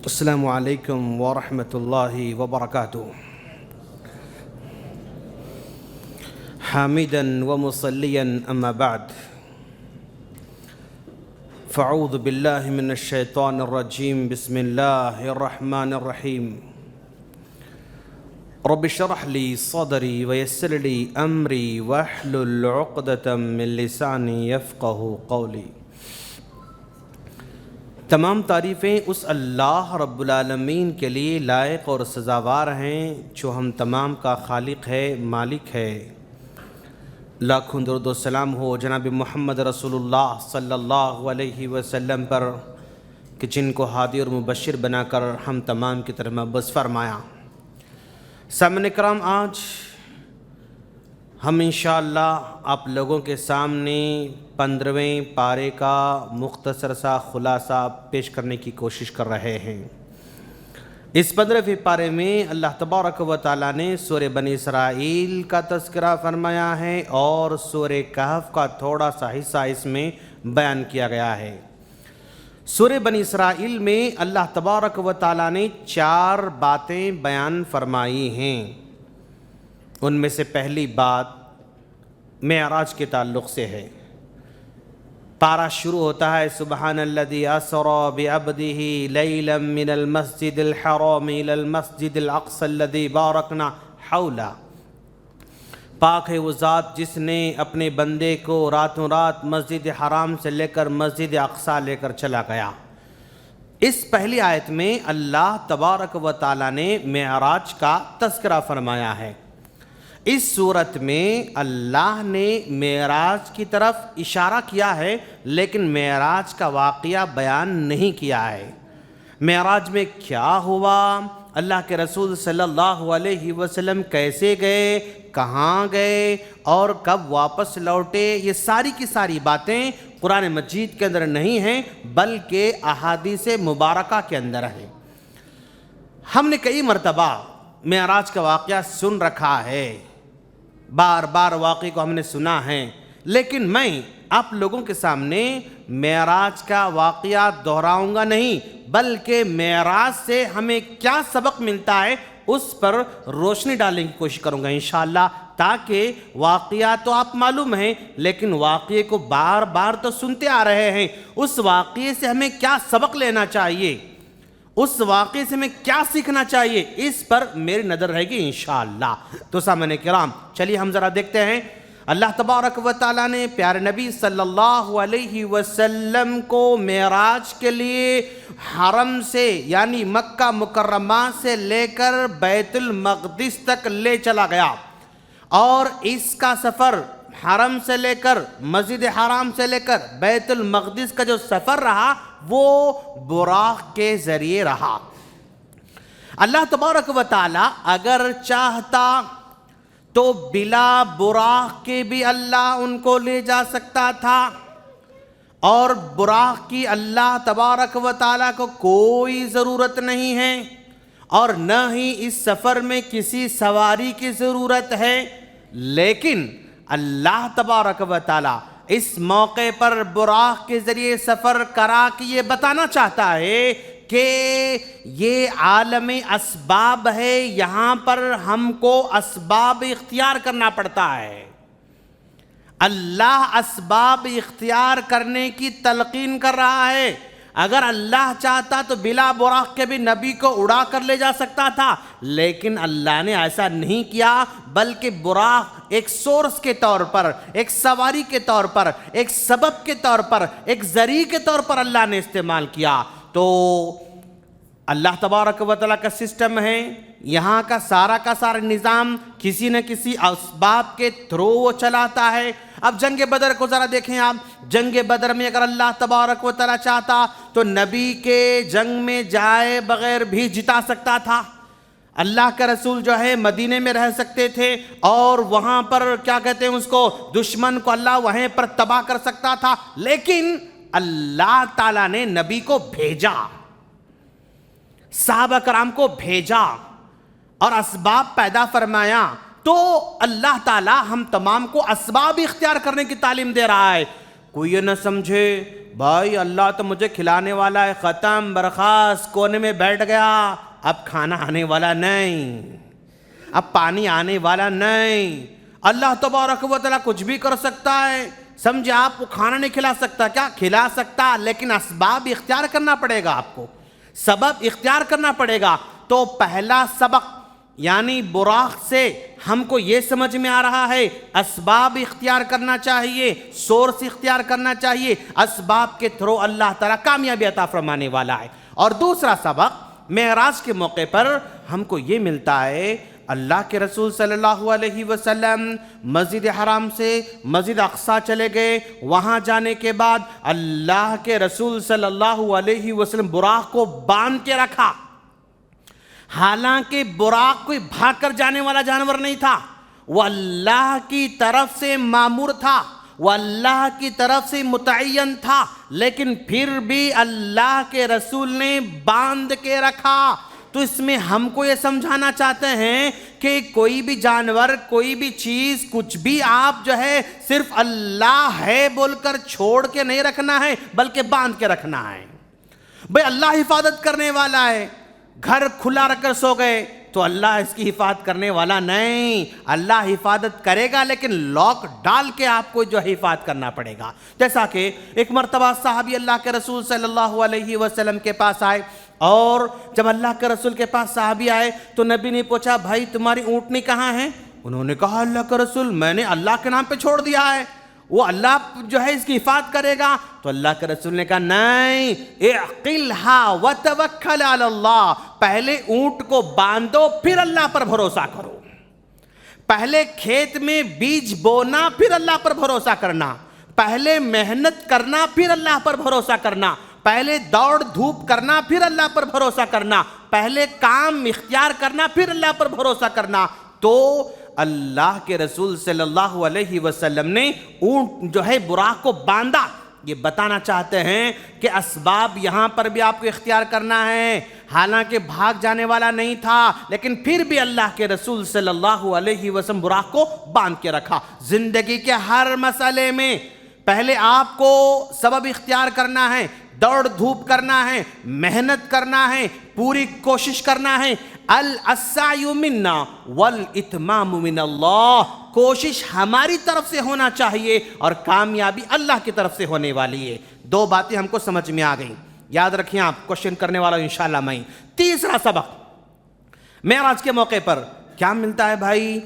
السلام علیکم ورحمۃ اللہ وبرکاتہ۔ حامدا ومصلیا اما بعد، فاعوذ باللہ من الشیطان الرجیم، بسم اللہ الرحمن الرحیم۔ رب اشرح لی صدری ویسر لی امری واحلل عقدۃ من لسانی یفقہوا قولی۔ تمام تعریفیں اس اللہ رب العالمین کے لیے لائق اور سزاوار ہیں جو ہم تمام کا خالق ہے، مالک ہے۔ لاکھوں درود و سلام ہو جناب محمد رسول اللہ صلی اللہ علیہ وسلم پر کہ جن کو ہادی اور مبشر بنا کر ہم تمام کی طرف مبعوث فرمایا۔ سامعین کرام، آج ہم انشاءاللہ آپ لوگوں کے سامنے 15ویں پارے کا مختصر سا خلاصہ پیش کرنے کی کوشش کر رہے ہیں۔ اس 15ویں پارے میں اللہ تبارک و تعالیٰ نے سورہ بنی اسرائیل کا تذکرہ فرمایا ہے اور سورہ کہف کا تھوڑا سا حصہ اس میں بیان کیا گیا ہے۔ سورہ بنی اسرائیل میں اللہ تبارک و تعالیٰ نے 4 باتیں بیان فرمائی ہیں۔ ان میں سے پہلی بات معراج کے تعلق سے ہے۔ پارہ شروع ہوتا ہے سبحان الذی اسری بعبدہ لیلا من المسجد الحرام الی المسجد الاقصی الذی بارکنا حولہ۔ پاک ہے وہ ذات جس نے اپنے بندے کو راتوں رات مسجد حرام سے لے کر مسجد اقصی لے کر چلا گیا۔ اس پہلی آیت میں اللہ تبارک و تعالیٰ نے معراج کا تذکرہ فرمایا ہے۔ اس صورت میں اللہ نے معراج کی طرف اشارہ کیا ہے لیکن معراج کا واقعہ بیان نہیں کیا ہے۔ معراج میں کیا ہوا، اللہ کے رسول صلی اللہ علیہ وسلم کیسے گئے، کہاں گئے اور کب واپس لوٹے، یہ ساری کی ساری باتیں قرآن مجید کے اندر نہیں ہیں بلکہ احادیث مبارکہ کے اندر ہیں۔ ہم نے کئی مرتبہ معراج کا واقعہ سن رکھا ہے، بار بار واقعے کو ہم نے سنا ہے، لیکن میں آپ لوگوں کے سامنے معراج کا واقعہ دہراؤں گا نہیں بلکہ معراج سے ہمیں کیا سبق ملتا ہے اس پر روشنی ڈالنے کی کوشش کروں گا انشاءاللہ، تاکہ واقعہ تو آپ معلوم ہیں لیکن واقعے کو بار بار تو سنتے آ رہے ہیں، اس واقعے سے ہمیں کیا سبق لینا چاہیے، اس واقعے سے ہمیں کیا سیکھنا چاہیے، اس پر میری نظر رہے گی انشاءاللہ۔ تو سامعین کرام، چلیے ہم ذرا دیکھتے ہیں اللہ تبارک و تعالیٰ نے پیارے نبی صلی اللہ علیہ وسلم کو معراج کے لیے حرم سے یعنی مکہ مکرمہ سے لے کر بیت المقدس تک لے چلا گیا، اور اس کا سفر حرم سے لے کر مسجد حرام سے لے کر بیت المقدس کا جو سفر رہا وہ براق کے ذریعے رہا۔ اللہ تبارک و تعالی اگر چاہتا تو بلا براق کے بھی اللہ ان کو لے جا سکتا تھا، اور براق کی اللہ تبارک و تعالی کو کوئی ضرورت نہیں ہے اور نہ ہی اس سفر میں کسی سواری کی ضرورت ہے، لیکن اللہ تبارک و تعالی اس موقع پر براق کے ذریعے سفر کرا کہ یہ بتانا چاہتا ہے کہ یہ عالم اسباب ہے، یہاں پر ہم کو اسباب اختیار کرنا پڑتا ہے۔ اللہ اسباب اختیار کرنے کی تلقین کر رہا ہے۔ اگر اللہ چاہتا تو بلا براق کے بھی نبی کو اڑا کر لے جا سکتا تھا، لیکن اللہ نے ایسا نہیں کیا بلکہ براق ایک سورس کے طور پر، ایک سواری کے طور پر، ایک سبب کے طور پر، ایک ذریعہ کے طور پر اللہ نے استعمال کیا۔ تو اللہ تبارک و تعالیٰ کا سسٹم ہے، یہاں کا سارا نظام کسی نہ کسی اسباب کے تھرو وہ چلاتا ہے۔ اب جنگ بدر کو ذرا دیکھیں آپ، جنگ بدر میں اگر اللہ تبارک و تعالیٰ چاہتا تو نبی کے جنگ میں جائے بغیر بھی جتا سکتا تھا۔ اللہ کا رسول جو ہے مدینے میں رہ سکتے تھے اور وہاں پر کیا کہتے ہیں اس کو، دشمن کو اللہ وہیں پر تباہ کر سکتا تھا، لیکن اللہ تعالیٰ نے نبی کو بھیجا، صحابہ کرام کو بھیجا اور اسباب پیدا فرمایا۔ تو اللہ تعالیٰ ہم تمام کو اسباب اختیار کرنے کی تعلیم دے رہا ہے۔ کوئی یہ نہ سمجھے بھائی اللہ تو مجھے کھلانے والا ہے، ختم برخاست، کونے میں بیٹھ گیا، اب کھانا آنے والا نہیں، اب پانی آنے والا نہیں، اللہ تبارک و تعالیٰ کچھ بھی کر سکتا ہے، سمجھے؟ آپ کو کھانا نہیں کھلا سکتا کیا؟ کھلا سکتا، لیکن اسباب اختیار کرنا پڑے گا، آپ کو سبب اختیار کرنا پڑے گا۔ تو پہلا سبق یعنی براق سے ہم کو یہ سمجھ میں آ رہا ہے اسباب اختیار کرنا چاہیے، سورس اختیار کرنا چاہیے، اسباب کے تھرو اللہ تعالیٰ کامیابی عطا فرمانے والا ہے۔ اور دوسرا سبق معراج کے موقع پر ہم کو یہ ملتا ہے، اللہ کے رسول صلی اللہ علیہ وسلم مسجد حرام سے مسجد اقصیٰ چلے گئے، وہاں جانے کے بعد اللہ کے رسول صلی اللہ علیہ وسلم براق کو باندھ کے رکھا۔ حالانکہ براق کوئی بھاگ کر جانے والا جانور نہیں تھا، وہ اللہ کی طرف سے مامور تھا، وہ اللہ کی طرف سے متعین تھا، لیکن پھر بھی اللہ کے رسول نے باندھ کے رکھا۔ تو اس میں ہم کو یہ سمجھانا چاہتے ہیں کہ کوئی بھی جانور، کوئی بھی چیز، کچھ بھی آپ جو ہے صرف اللہ ہے بول کر چھوڑ کے نہیں رکھنا ہے، بلکہ باندھ کے رکھنا ہے۔ بھئی اللہ حفاظت کرنے والا ہے، گھر کھلا رکھ کر سو گئے تو اللہ اس کی حفاظت کرنے والا نہیں، اللہ حفاظت کرے گا لیکن لاک ڈال کے آپ کو جو حفاظت کرنا پڑے گا۔ جیسا کہ ایک مرتبہ صحابی اللہ کے رسول صلی اللہ علیہ وسلم کے پاس آئے، اور جب اللہ کے رسول کے پاس صحابی آئے تو نبی نے پوچھا، بھائی تمہاری اونٹنی کہاں ہے؟ انہوں نے کہا، اللہ کے رسول میں نے اللہ کے نام پہ چھوڑ دیا ہے، وہ اللہ جو ہے اس کی حفاظت کرے گا۔ تو اللہ کے رسول نے کہا، نہیں، اعقلھا وتوکل علی اللہ، پہلے اونٹ کو باندھو پھر اللہ پر بھروسہ کرو، پہلے کھیت میں بیج بونا پھر اللہ پر بھروسہ کرنا، پہلے محنت کرنا پھر اللہ پر بھروسہ کرنا، پہلے دوڑ دھوپ کرنا پھر اللہ پر بھروسہ کرنا، پہلے کام اختیار کرنا پھر اللہ پر بھروسہ کرنا۔ تو اللہ کے رسول صلی اللہ علیہ وسلم نے اونٹ جو ہے براق کو باندھا۔ یہ بتانا چاہتے ہیں کہ اسباب یہاں پر بھی آپ کو اختیار کرنا ہے، حالانکہ بھاگ جانے والا نہیں تھا، لیکن پھر بھی اللہ کے رسول صلی اللہ علیہ وسلم براق کو باندھ کے رکھا۔ زندگی کے ہر مسئلے میں پہلے آپ کو سبب اختیار کرنا ہے، دوڑ دھوپ کرنا ہے، محنت کرنا ہے، پوری کوشش کرنا ہے۔ السعی منا والاتمام من اللہ، کوشش ہماری طرف سے ہونا چاہیے اور کامیابی اللہ کی طرف سے ہونے والی ہے۔ دو باتیں ہم کو سمجھ میں آ گئیں، یاد رکھیں آپ، کوشچن کرنے والا انشاءاللہ میں۔ تیسرا سبق معراج کے موقع پر کیا ملتا ہے بھائی؟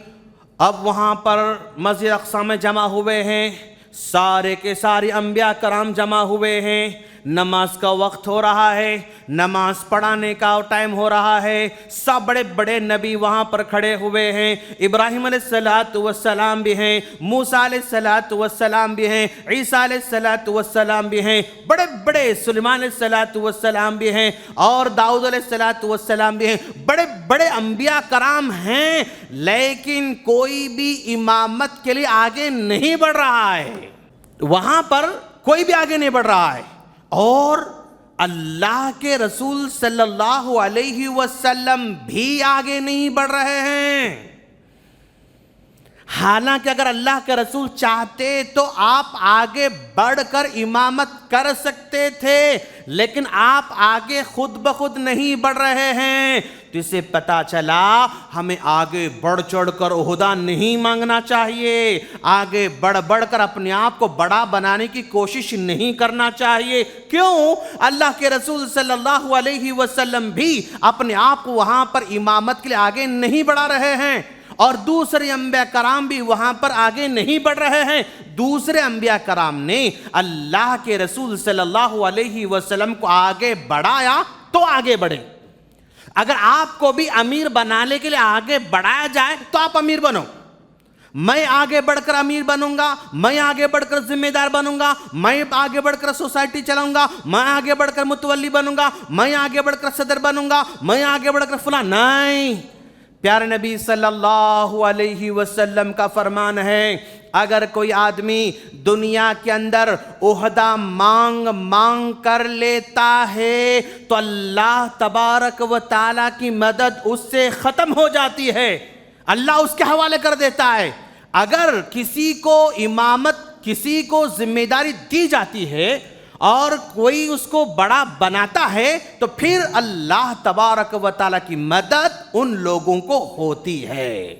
اب وہاں پر مسجد اقصیٰ میں جمع ہوئے ہیں، سارے کے سارے انبیاء کرام جمع ہوئے ہیں، نماز کا وقت ہو رہا ہے، نماز پڑھانے کا ٹائم ہو رہا ہے، سب بڑے بڑے نبی وہاں پر کھڑے ہوئے ہیں، ابراہیم علیہ السلام بھی ہیں، موسیٰ علیہ السلام بھی ہیں، عیسیٰ علیہ السلام بھی ہیں، بڑے بڑے سلیمان علیہ السلام بھی ہیں، اور داؤد علیہ السلام بھی ہیں، بڑے بڑے انبیاء کرام ہیں، لیکن کوئی بھی امامت کے لیے آگے نہیں بڑھ رہا ہے، وہاں پر کوئی بھی آگے نہیں بڑھ رہا ہے، اور اللہ کے رسول صلی اللہ علیہ وسلم بھی آگے نہیں بڑھ رہے ہیں۔ حالانکہ اگر اللہ کے رسول چاہتے تو آپ آگے بڑھ کر امامت کر سکتے تھے، لیکن آپ آگے خود بخود نہیں بڑھ رہے ہیں، تو اسے پتا چلا ہمیں آگے بڑھ چڑھ کر عہدہ نہیں مانگنا چاہیے، آگے بڑھ بڑھ کر اپنے آپ کو بڑا بنانے کی کوشش نہیں کرنا چاہیے۔ کیوں؟ اللہ کے رسول صلی اللہ علیہ وسلم بھی اپنے آپ کو وہاں پر امامت کے لیے آگے نہیں بڑھا رہے ہیں، اور دوسرے انبیاء کرام بھی وہاں پر آگے نہیں بڑھ رہے ہیں۔ دوسرے انبیاء کرام نے اللہ کے رسول صلی اللہ علیہ وسلم کو آگے بڑھایا تو آگے بڑھے۔ اگر آپ کو بھی امیر بنانے کے لیے آگے بڑھایا جائے تو آپ امیر بنو۔ میں آگے بڑھ کر امیر بنوں گا، میں آگے بڑھ کر ذمہ دار بنوں گا، میں آگے بڑھ کر سوسائٹی چلاؤں گا، میں آگے بڑھ کر متولی بنوں گا، میں آگے بڑھ کر صدر بنوں گا، میں آگے بڑھ کر فلاں، نہیں۔ پیارے نبی صلی اللہ علیہ وسلم کا فرمان ہے، اگر کوئی آدمی دنیا کے اندر عہدہ مانگ کر لیتا ہے تو اللہ تبارک و تعالیٰ کی مدد اس سے ختم ہو جاتی ہے، اللہ اس کے حوالے کر دیتا ہے۔ اگر کسی کو امامت، کسی کو ذمہ داری دی جاتی ہے اور کوئی اس کو بڑا بناتا ہے تو پھر اللہ تبارک و تعالیٰ کی مدد ان لوگوں کو ہوتی ہے۔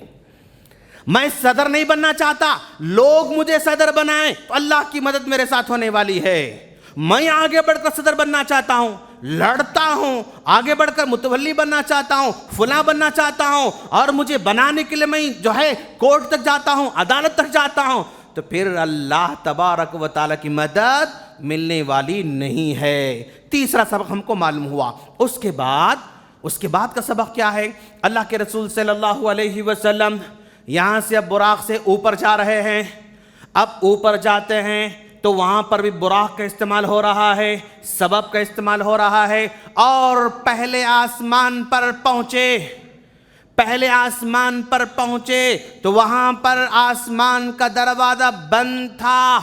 میں صدر نہیں بننا چاہتا، لوگ مجھے صدر بنائیں تو اللہ کی مدد میرے ساتھ ہونے والی ہے۔ میں آگے بڑھ کر صدر بننا چاہتا ہوں، لڑتا ہوں، آگے بڑھ کر متولی بننا چاہتا ہوں، فلاں بننا چاہتا ہوں، اور مجھے بنانے کے لیے میں کورٹ تک جاتا ہوں، عدالت تک جاتا ہوں، تو پھر اللہ تبارک و تعالیٰ کی مدد ملنے والی نہیں ہے۔ تیسرا سبق ہم کو معلوم ہوا۔ اس کے بعد کا سبق کیا ہے؟ اللہ کے رسول صلی اللہ علیہ وسلم یہاں سے اب براق سے اوپر جا رہے ہیں۔ اب اوپر جاتے ہیں تو وہاں پر بھی براق کا استعمال ہو رہا ہے، سبب کا استعمال ہو رہا ہے، اور پہلے آسمان پر پہنچے تو وہاں پر آسمان کا دروازہ بند تھا۔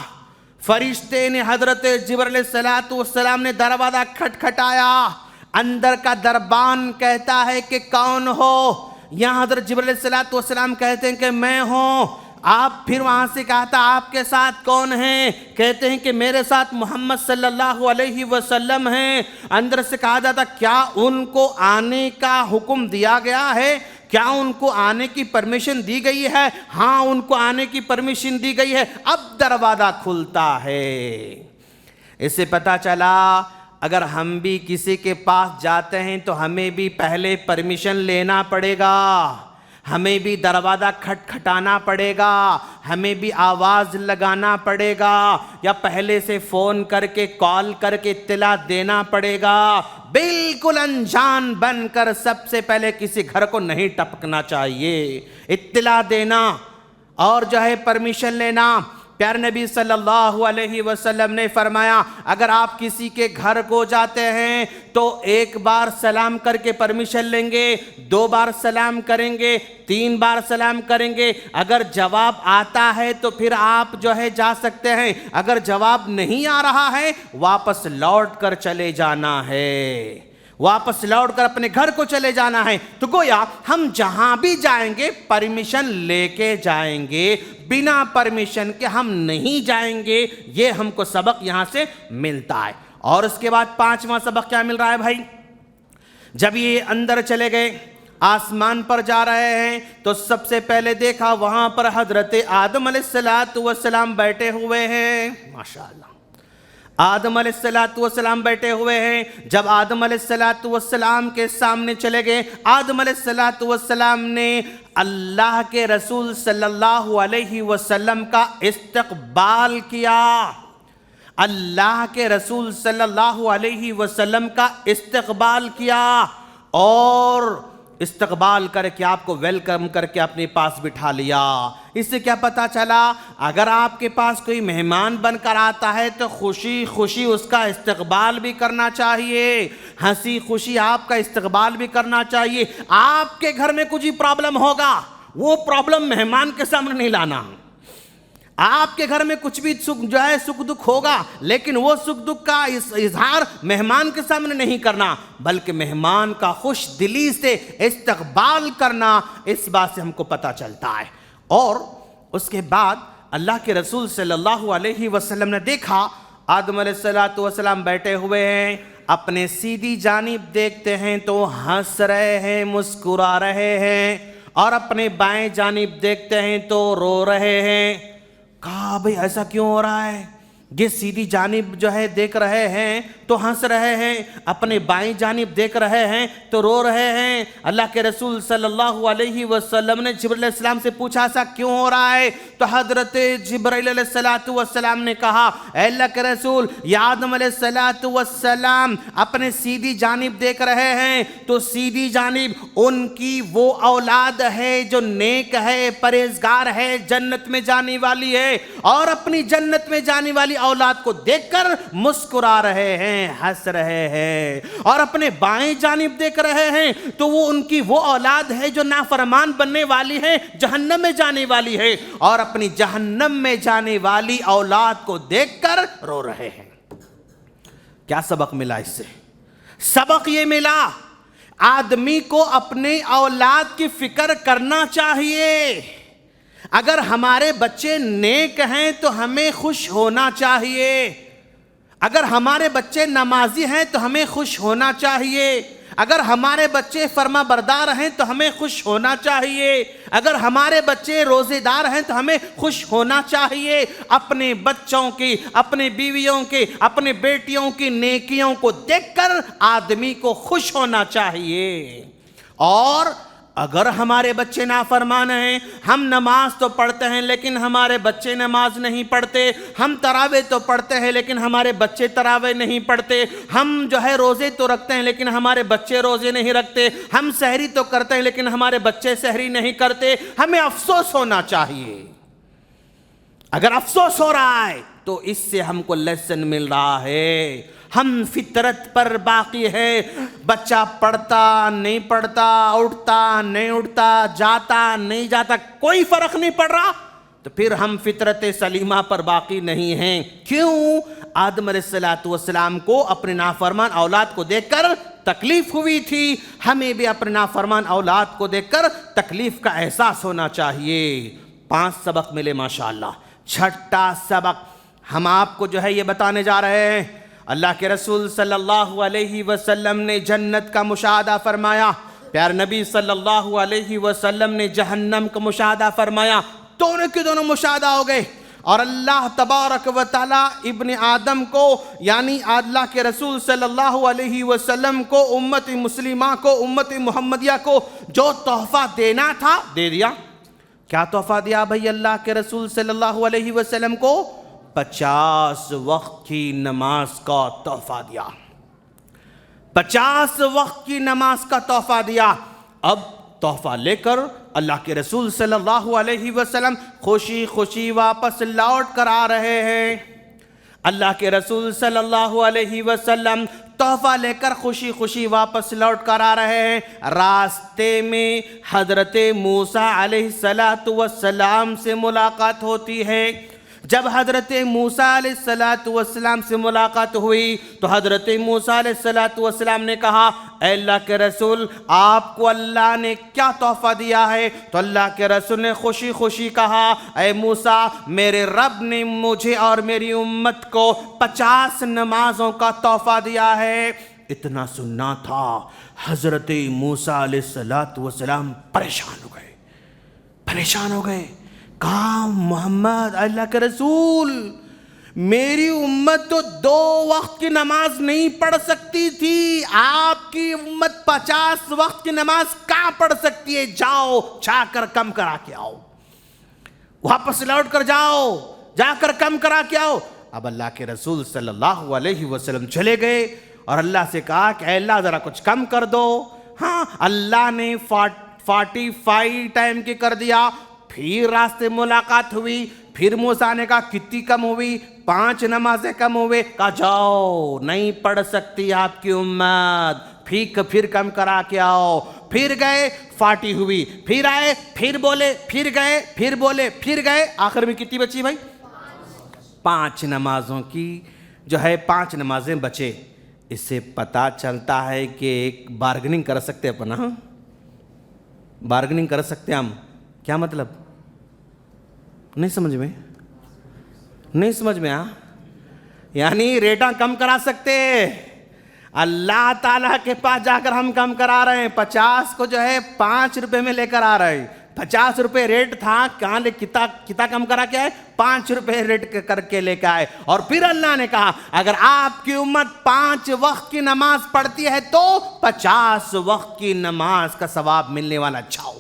فرشتے نے حضرت جبرائیل علیہ السلام نے دروازہ کھٹکھٹایا۔ اندر کا دربان کہتا ہے کہ کون ہو؟ یہاں حضرت جبرائیل علیہ السلام کہتے ہیں کہ میں ہوں۔ آپ پھر وہاں سے کہتا آپ کے ساتھ کون ہیں؟ کہتے ہیں کہ میرے ساتھ محمد صلی اللہ علیہ وسلم ہیں۔ اندر سے کہا جاتا کیا ان کو آنے کا حکم دیا گیا ہے؟ کیا ان کو آنے کی پرمیشن دی گئی ہے؟ ہاں، ان کو آنے کی پرمیشن دی گئی ہے۔ اب دروازہ کھلتا ہے۔ اس سے پتہ چلا اگر ہم بھی کسی کے پاس جاتے ہیں تو ہمیں بھی پہلے پرمیشن لینا پڑے گا، ہمیں بھی دروازہ کھٹکھٹانا پڑے گا، ہمیں بھی آواز لگانا پڑے گا، یا پہلے سے فون کر کے کال کر کے اطلاع دینا پڑے گا۔ بالکل انجان بن کر سب سے پہلے کسی گھر کو نہیں ٹپکنا چاہیے، اطلاع دینا اور پرمیشن لینا۔ پیارے نبی صلی اللہ علیہ وسلم نے فرمایا اگر آپ کسی کے گھر کو جاتے ہیں تو 1 بار سلام کر کے پرمیشن لیں گے، 2 بار سلام کریں گے، 3 بار سلام کریں گے۔ اگر جواب آتا ہے تو پھر آپ جا سکتے ہیں، اگر جواب نہیں آ رہا ہے واپس لوٹ کر چلے جانا ہے، واپس لوٹ کر اپنے گھر کو چلے جانا ہے۔ تو گویا ہم جہاں بھی جائیں گے پرمیشن لے کے جائیں گے، بنا پرمیشن کے ہم نہیں جائیں گے۔ یہ ہم کو سبق یہاں سے ملتا ہے۔ اور اس کے بعد 5واں سبق کیا مل رہا ہے بھائی؟ جب یہ اندر چلے گئے، آسمان پر جا رہے ہیں، تو سب سے پہلے دیکھا وہاں پر حضرت آدم علیہ السلام بیٹھے ہوئے ہیں۔ ماشاءاللہ، آدم علیہ السلام بیٹھے ہوئے ہیں۔ جب آدم علیہ السلام کے سامنے چلے گئے، آدم علیہ السلام نے اللہ کے رسول صلی اللہ علیہ وسلم کا استقبال کیا، اللہ کے رسول صلی اللہ علیہ وسلم کا استقبال کیا، اور استقبال کر کے آپ کو ویلکم کر کے اپنے پاس بٹھا لیا۔ اس سے کیا پتہ چلا؟ اگر آپ کے پاس کوئی مہمان بن کر آتا ہے تو خوشی خوشی اس کا استقبال بھی کرنا چاہیے، ہنسی خوشی آپ کا استقبال بھی کرنا چاہیے۔ آپ کے گھر میں کچھ پرابلم ہوگا، وہ پرابلم مہمان کے سامنے نہیں لانا۔ آپ کے گھر میں کچھ بھی سکھ دکھ ہوگا، لیکن وہ سکھ دکھ کا اظہار مہمان کے سامنے نہیں کرنا، بلکہ مہمان کا خوش دلی سے استقبال کرنا۔ اس بات سے ہم کو پتہ چلتا ہے۔ اور اس کے بعد اللہ کے رسول صلی اللہ علیہ وسلم نے دیکھا آدم علیہ السلام بیٹھے ہوئے ہیں، اپنے سیدھی جانب دیکھتے ہیں تو ہنس رہے ہیں، مسکرا رہے ہیں، اور اپنے بائیں جانب دیکھتے ہیں تو رو رہے ہیں۔ کہا بھئی ایسا کیوں ہو رہا ہے؟ یہ سیدھی جانب دیکھ رہے ہیں تو ہنس رہے ہیں، اپنے بائیں جانب دیکھ رہے ہیں تو رو رہے ہیں۔ اللہ کے رسول صلی اللہ علیہ وسلم نے جبرائیل علیہ السلام سے پوچھا ایسا کیوں ہو رہا ہے؟ تو حضرت جبرائیل علیہ السلام نے کہا اے اللہ کے رسول، یا آدم علیہ السلام اپنے سیدھی جانب دیکھ رہے ہیں تو سیدھی جانب ان کی وہ اولاد ہے جو نیک ہے، پرہیزگار ہے، جنت میں جانے والی ہے، اور اپنی جنت میں جانے والی اولاد کو دیکھ کر مسکرا رہے ہیں، ہنس رہے ہیں، اور اپنے بائیں جانب دیکھ رہے ہیں تو وہ ان کی وہ اولاد ہے جو نافرمان بننے والی ہے، جہنم میں جانے والی ہے، اور اپنی جہنم میں جانے والی اولاد کو دیکھ کر رو رہے ہیں۔ کیا سبق ملا اس سے؟ سبق یہ ملا آدمی کو اپنے اولاد کی فکر کرنا چاہیے۔ اگر ہمارے بچے نیک ہیں تو ہمیں خوش ہونا چاہیے، اگر ہمارے بچے نمازی ہیں تو ہمیں خوش ہونا چاہیے، اگر ہمارے بچے فرما بردار ہیں تو ہمیں خوش ہونا چاہیے، اگر ہمارے بچے روزے دار ہیں تو ہمیں خوش ہونا چاہیے۔ اپنے بچوں کی، اپنے بیویوں کی، اپنے بیٹیوں کی نیکیوں کو دیکھ کر آدمی کو خوش ہونا چاہیے۔ اور اگر ہمارے بچے نافرمان ہیں، ہم نماز تو پڑھتے ہیں لیکن ہمارے بچے نماز نہیں پڑھتے، ہم تراویح تو پڑھتے ہیں لیکن ہمارے بچے تراویح نہیں پڑھتے، ہم روزے تو رکھتے ہیں لیکن ہمارے بچے روزے نہیں رکھتے، ہم سحری تو کرتے ہیں لیکن ہمارے بچے سحری نہیں کرتے، ہمیں افسوس ہونا چاہیے۔ اگر افسوس ہو رہا ہے تو اس سے ہم کو لیسن مل رہا ہے، ہم فطرت پر باقی ہے۔ بچہ پڑھتا نہیں پڑھتا، اٹھتا نہیں اٹھتا، جاتا نہیں جاتا، کوئی فرق نہیں پڑ رہا، تو پھر ہم فطرت سلیمہ پر باقی نہیں ہیں۔ کیوں؟ آدم علیہ السلام کو اپنے نافرمان اولاد کو دیکھ کر تکلیف ہوئی تھی، ہمیں بھی اپنے نافرمان اولاد کو دیکھ کر تکلیف کا احساس ہونا چاہیے۔ 5 سبق ملے ماشاءاللہ۔ چھٹا سبق ہم آپ کو یہ بتانے جا رہے ہیں، اللہ کے رسول صلی اللہ علیہ وسلم نے جنت کا مشاہدہ فرمایا، پیارے نبی صلی اللہ علیہ وسلم نے جہنم کا مشاہدہ فرمایا، دونوں کے دونوں مشاہدہ ہو گئے۔ اور اللہ تبارک و تعالی ابن آدم کو، یعنی اللہ کے رسول صلی اللہ علیہ وسلم کو، امت مسلمہ کو، امت محمدیہ کو جو تحفہ دینا تھا دے دیا۔ کیا تحفہ دیا بھائی اللہ کے رسول صلی اللہ علیہ وسلم کو؟ 50 وقت کی نماز کا تحفہ دیا، 50 وقت کی نماز کا تحفہ دیا۔ اب تحفہ لے کر اللہ کے رسول صلی اللہ علیہ وسلم خوشی خوشی واپس لوٹ کر آ رہے ہیں۔ اللہ کے رسول صلی اللہ علیہ وسلم تحفہ لے کر خوشی خوشی واپس لوٹ کر آ رہے ہیں۔ راستے میں حضرت موسیٰ علیہ السلام سے ملاقات ہوتی ہے۔ جب حضرت موسیٰ علیہ السلام سے ملاقات ہوئی تو حضرت موسیٰ علیہ السلام نے کہا، اے اللہ کے رسول، آپ کو اللہ نے کیا تحفہ دیا ہے؟ تو اللہ کے رسول نے خوشی خوشی کہا، اے موسیٰ، میرے رب نے مجھے اور میری امت کو 50 نمازوں کا تحفہ دیا ہے۔ اتنا سننا تھا، حضرت موسیٰ علیہ السلام پریشان ہو گئے، کہا، محمد اللہ کے رسول، میری امت تو 2 وقت کی نماز نہیں پڑھ سکتی تھی، آپ کی امت 50 وقت کی نماز کہاں پڑھ سکتی ہے؟ جاؤ جا کر کم کرا کے آؤ، واپس لوٹ کر جاؤ، جا کر کم کرا کے آؤ۔ اب اللہ کے رسول صلی اللہ علیہ وسلم چلے گئے اور اللہ سے کہا کہ اے اللہ ذرا کچھ کم کر دو۔ ہاں، اللہ نے 45 ٹائم کی کر دیا۔ پھر راستے ملاقات ہوئی، پھر موسیٰ نے کہا کتنی کم ہوئی؟ 5 نمازیں کم ہوئے۔ کہا جاؤ، نہیں پڑھ سکتی آپ کی امت، پھر کم کرا کے آؤ۔ پھر گئے، 40 ہوئی، پھر آئے، پھر بولے، پھر گئے، پھر بولے، پھر گئے، آخر میں کتنی بچی بھائی؟ 5 نمازوں کی 5 نمازیں بچے۔ اس سے پتہ چلتا ہے کہ ایک بارگننگ کر سکتے اپنا، بارگننگ کر سکتے ہم۔ کیا مطلب؟ نہیں سمجھ میں ہاں، یعنی ریٹاں کم کرا سکتے۔ اللہ تعالیٰ کے پاس جا کر ہم کم کرا رہے ہیں، 50 کو 5 روپے میں لے کر آ رہے ہیں۔ 50 روپے ریٹ تھا، کہاں لے کتا کم کرا کے آئے؟ 5 روپے ریٹ کر کے لے کے آئے۔ اور پھر اللہ نے کہا اگر آپ کی امت 5 وقت کی نماز پڑھتی ہے تو 50 وقت کی نماز کا ثواب ملنے والا۔ جاؤ۔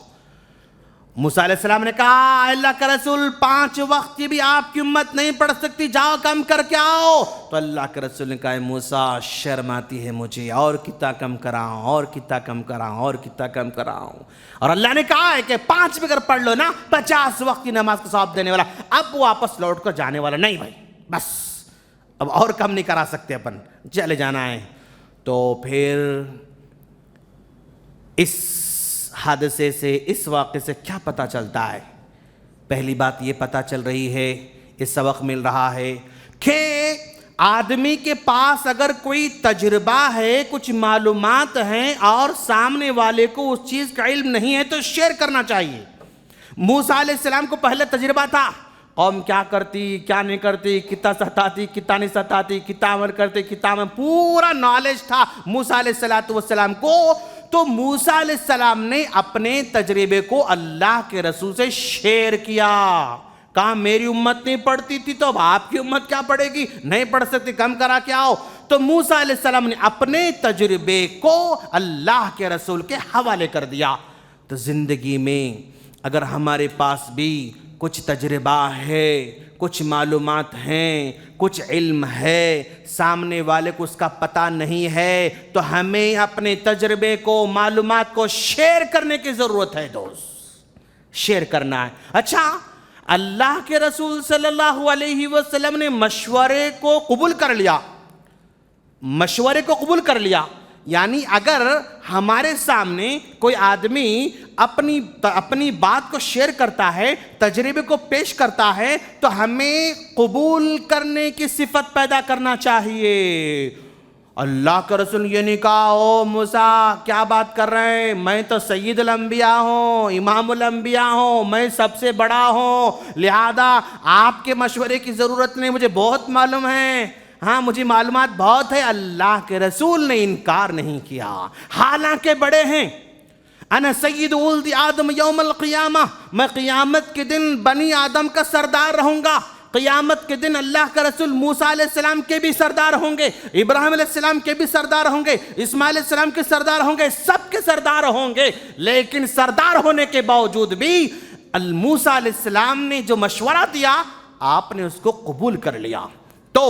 موسیٰ علیہ السلام نے کہا، اللہ کا رسول 5 وقت کی بھی آپ کی امت نہیں پڑھ سکتی، جاؤ کم کر کے آؤ۔ تو اللہ کے رسول نے کہا، موسیٰ شرم آتی ہے مجھے، اور کتنا کم کراؤں، اور کتنا کم کراؤں، اور کتنا کم کراؤں۔ اور اللہ نے کہا ہے کہ 5 بھی اگر پڑھ لو نا، 50 وقت کی نماز کا ثواب دینے والا۔ اب واپس لوٹ کر جانے والا نہیں بھائی، بس اب اور کم نہیں کرا سکتے، اپن چلے جانا ہے۔ تو پھر اس حادثے سے، اس واقعے سے کیا پتہ چلتا ہے؟ پہلی بات یہ پتہ چل رہی ہے، اس سبق مل رہا ہے کہ آدمی کے پاس اگر کوئی تجربہ ہے، کچھ معلومات ہیں اور سامنے والے کو اس چیز کا علم نہیں ہے تو شیئر کرنا چاہیے۔ موسیٰ علیہ السلام کو پہلے تجربہ تھا، قوم کیا کرتی کیا نہیں کرتی، کتنا ستاتی کتنا نہیں ستاتی، کتنا عمل کرتے کتنا عمل، پورا نالج تھا موسیٰ علیہ السلام کو. تو موسیٰ علیہ السلام نے اپنے تجربے کو اللہ کے رسول سے شیئر کیا. کہا میری امت نہیں پڑھتی تھی تو اب آپ کی امت کیا پڑھے گی، نہیں پڑھ سکتی، کم کرا کے آؤ. تو موسیٰ علیہ السلام نے اپنے تجربے کو اللہ کے رسول کے حوالے کر دیا. تو زندگی میں اگر ہمارے پاس بھی کچھ تجربہ ہے، کچھ معلومات ہیں، کچھ علم ہے، سامنے والے کو اس کا پتہ نہیں ہے، تو ہمیں اپنے تجربے کو، معلومات کو شیئر کرنے کی ضرورت ہے. دوست شیئر کرنا ہے. اچھا، اللہ کے رسول صلی اللہ علیہ وسلم نے مشورے کو قبول کر لیا. مشورے کو قبول کر لیا یعنی اگر ہمارے سامنے کوئی آدمی اپنی بات کو شیئر کرتا ہے، تجربے کو پیش کرتا ہے، تو ہمیں قبول کرنے کی صفت پیدا کرنا چاہیے. اللہ کا رسول یہ نہیں کہا او موسیٰ کیا بات کر رہے ہیں، میں تو سید الانبیاء ہوں، امام الانبیاء ہوں، میں سب سے بڑا ہوں، لہذا آپ کے مشورے کی ضرورت نہیں، مجھے بہت معلوم ہے، ہاں مجھے معلومات بہت ہے. اللہ کے رسول نے انکار نہیں کیا، حالانکہ بڑے ہیں. انا سید ولد آدم یوم القیامہ، میں قیامت کے دن بنی آدم کا سردار رہوں گا. قیامت کے دن اللہ کا رسول موسیٰ علیہ السلام کے بھی سردار ہوں گے، ابراہیم علیہ السلام کے بھی سردار ہوں گے، اسماعیل علیہ السلام کے سردار ہوں گے، سب کے سردار ہوں گے. لیکن سردار ہونے کے باوجود بھی موسیٰ علیہ السلام نے جو مشورہ دیا آپ نے اس کو قبول کر لیا. تو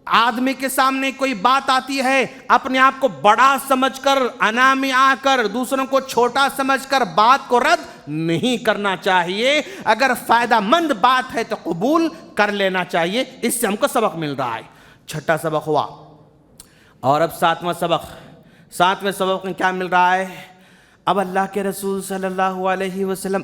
آدمی کے سامنے کوئی بات آتی ہے، اپنے آپ کو بڑا سمجھ کر، انا میں آ کر، دوسروں کو چھوٹا سمجھ کر بات کو رد نہیں کرنا چاہیے. اگر فائدہ مند بات ہے تو قبول کر لینا چاہیے. اس سے ہم کو سبق مل رہا ہے. چھٹا سبق ہوا. اور اب ساتواں سبق میں کیا مل رہا ہے؟ اب اللہ کے رسول صلی اللہ علیہ وسلم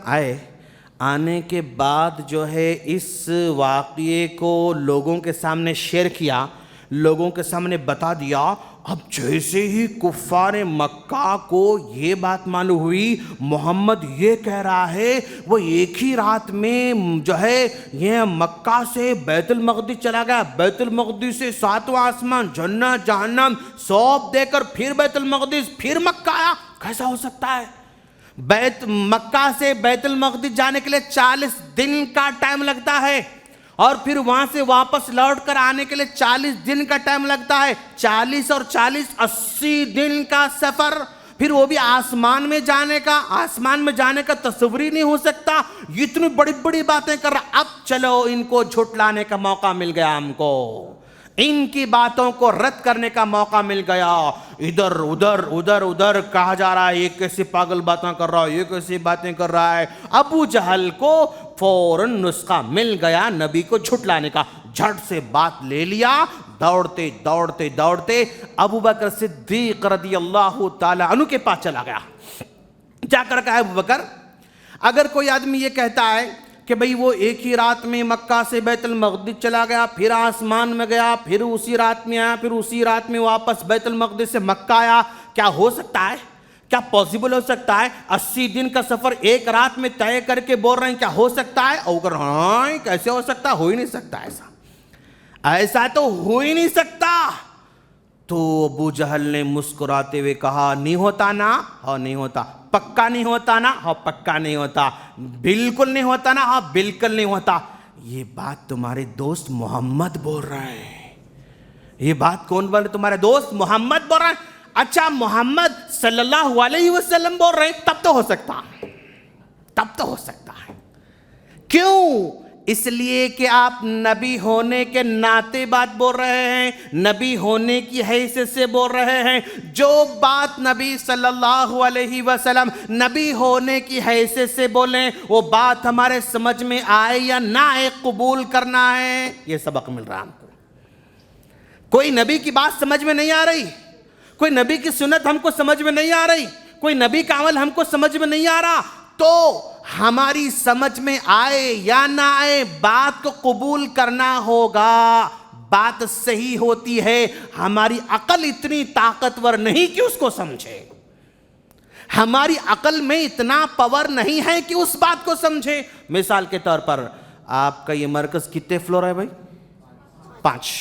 آنے کے بعد جو ہے اس واقعے کو لوگوں کے سامنے شیئر کیا، لوگوں کے سامنے بتا دیا. اب جیسے ہی کفار مکہ کو یہ بات معلوم ہوئی محمد یہ کہہ رہا ہے وہ ایک ہی رات میں جو ہے یہ مکہ سے بیت المقدس چلا گیا، بیت المقدس سے ساتواں آسمان، جنت جہنم سوپ دے کر پھر بیت المقدس پھر مکہ آیا، کیسا ہو سکتا ہے؟ مکہ سے بیت المقدس جانے کے لیے 40 دن کا ٹائم لگتا ہے، اور پھر وہاں سے واپس لوٹ کر آنے کے لیے 40 دن کا ٹائم لگتا ہے. 40 اور 40 80 دن کا سفر، پھر وہ بھی آسمان میں جانے کا تصور ہی نہیں ہو سکتا. اتنی بڑی بڑی باتیں کر رہا. اب چلو ان کو جھٹلانے کا موقع مل گیا، ہم کو ان کی باتوں کو رد کرنے کا موقع مل گیا. ادھر کہا جا رہا ہے یہ کیسی پاگل باتیں کر رہا ہے، یہ کیسی باتیں کر رہا ہے. ابو جہل کو فوراً نسخہ مل گیا نبی کو جھٹلانے کا. جھٹ سے بات لے لیا. دوڑتے ابو بکر صدیق رضی اللہ تعالی عنہ کے پاس چلا گیا. جا کر کہا ابو بکر، اگر کوئی آدمی یہ کہتا ہے کہ بھئی وہ ایک ہی رات میں مکہ سے بیت المقدس چلا گیا، پھر آسمان میں گیا، پھر اسی رات میں آیا، پھر اسی رات میں واپس بیت المقدس سے مکہ آیا، کیا ہو سکتا ہے؟ کیا پاسبل ہو سکتا ہے؟ 80 دن کا سفر ایک رات میں طے کر کے بول رہے ہیں، کیا ہو سکتا ہے؟ اور ہاں کیسے ہو سکتا؟ ہو ہی نہیں سکتا ایسا تو ہو ہی نہیں سکتا. تو ابو جہل نے مسکراتے ہوئے کہا، نہیں ہوتا نا؟ ہاں نہیں ہوتا. پکا نہیں ہوتا نا؟ ہاں پکا نہیں ہوتا. بالکل نہیں ہوتا نا؟ ہاں بالکل نہیں ہوتا. یہ بات تمہارے دوست محمد بول رہے ہیں. یہ بات کون بول رہے؟ تمہارے دوست محمد بول رہے ہیں. اچھا محمد صلی اللہ علیہ وسلم بول رہے ہیں، تب تو ہو سکتا ہے. کیوں؟ اس لیے کہ آپ نبی ہونے کے ناطے بات بول رہے ہیں، نبی ہونے کی حیثیت سے بول رہے ہیں. جو بات نبی صلی اللہ علیہ وسلم نبی ہونے کی حیثیت سے بولیں، وہ بات ہمارے سمجھ میں آئے یا نہ آئے قبول کرنا ہے. یہ سبق مل رہا ہم کو. کوئی نبی کی بات سمجھ میں نہیں آ رہی، کوئی نبی کی سنت ہم کو سمجھ میں نہیں آ رہی، کوئی نبی کا عمل ہم کو سمجھ میں نہیں آ رہا، تو ہماری سمجھ میں آئے یا نہ آئے بات کو قبول کرنا ہوگا. بات صحیح ہوتی ہے، ہماری عقل اتنی طاقتور نہیں کہ اس کو سمجھے. ہماری عقل میں اتنا پاور نہیں ہے کہ اس بات کو سمجھے. مثال کے طور پر آپ کا یہ مرکز کتنے فلور ہے بھائی؟ 5.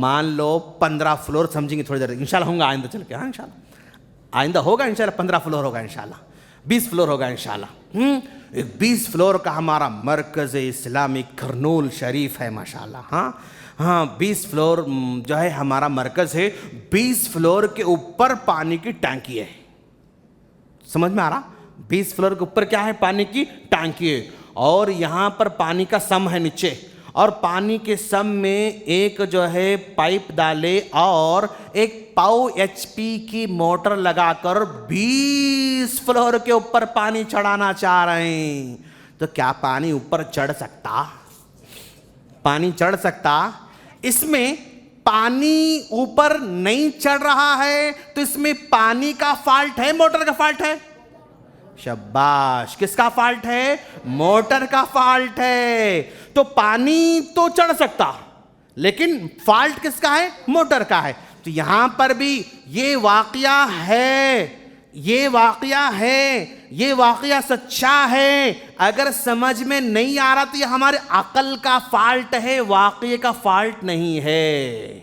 مان لو 15 فلور سمجھیں گے تھوڑی دیر انشاءاللہ ہوں گا آئندہ چل کے. ہاں انشاءاللہ آئندہ ہوگا انشاءاللہ 15 فلور ہوگا انشاءاللہ 20 فلور ہوگا انشاءاللہ. 20 فلور کا ہمارا مرکز اسلامی کرنول شریف ہے ماشاءاللہ. ہاں 20 فلور جو ہے ہمارا مرکز ہے. 20 فلور کے اوپر پانی کی ٹانکی ہے. سمجھ میں آ رہا؟ 20 فلور کے اوپر کیا ہے؟ پانی کی ٹانکی ہے. اور یہاں پر پانی کا سم ہے نیچے, اور پانی کے سم میں ایک جو ہے پائپ ڈالے اور ایک پاؤ HP کی موٹر لگا کر 20 فلور کے اوپر پانی چڑھانا چاہ رہے ہیں. تو کیا پانی اوپر چڑھ سکتا؟ پانی چڑھ سکتا؟ اس میں پانی اوپر نہیں چڑھ رہا ہے تو اس میں پانی کا فالٹ ہے, موٹر کا فالٹ ہے؟ شاباش. کس کا فالٹ ہے؟ موٹر کا فالٹ ہے. تو پانی تو چڑھ سکتا لیکن فالٹ کس کا ہے؟ موٹر کا ہے. تو یہاں پر بھی یہ واقعہ ہے, یہ واقعہ سچا ہے. اگر سمجھ میں نہیں آ رہا تو یہ ہمارے عقل کا فالٹ ہے, واقعے کا فالٹ نہیں ہے,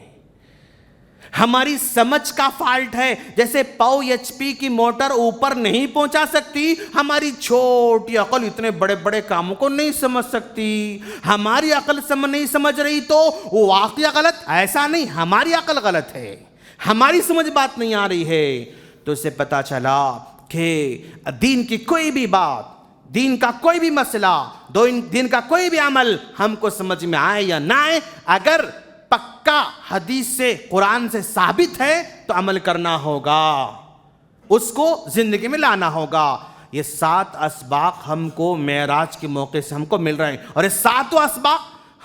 ہماری سمجھ کا فالٹ ہے. جیسے پاؤ HP کی موٹر اوپر نہیں پہنچا سکتی, ہماری چھوٹی عقل اتنے بڑے بڑے کاموں کو نہیں سمجھ سکتی. ہماری عقل نہیں سمجھ رہی تو وہ واقعہ غلط؟ ایسا نہیں, ہماری عقل غلط ہے, ہماری سمجھ بات نہیں آ رہی ہے. تو اس سے پتا چلا کہ دین کی کوئی بھی بات, دین کا کوئی بھی مسئلہ, دین کا کوئی بھی عمل ہم کو سمجھ میں آئے یا نہ آئے, اگر پکا حدیث سے قرآن سے ثابت ہے تو عمل کرنا ہوگا, اس کو زندگی میں لانا ہوگا. یہ 7 اسباق ہم کو معراج کے موقع سے ہم کو مل رہے ہیں, اور یہ 7 اسباق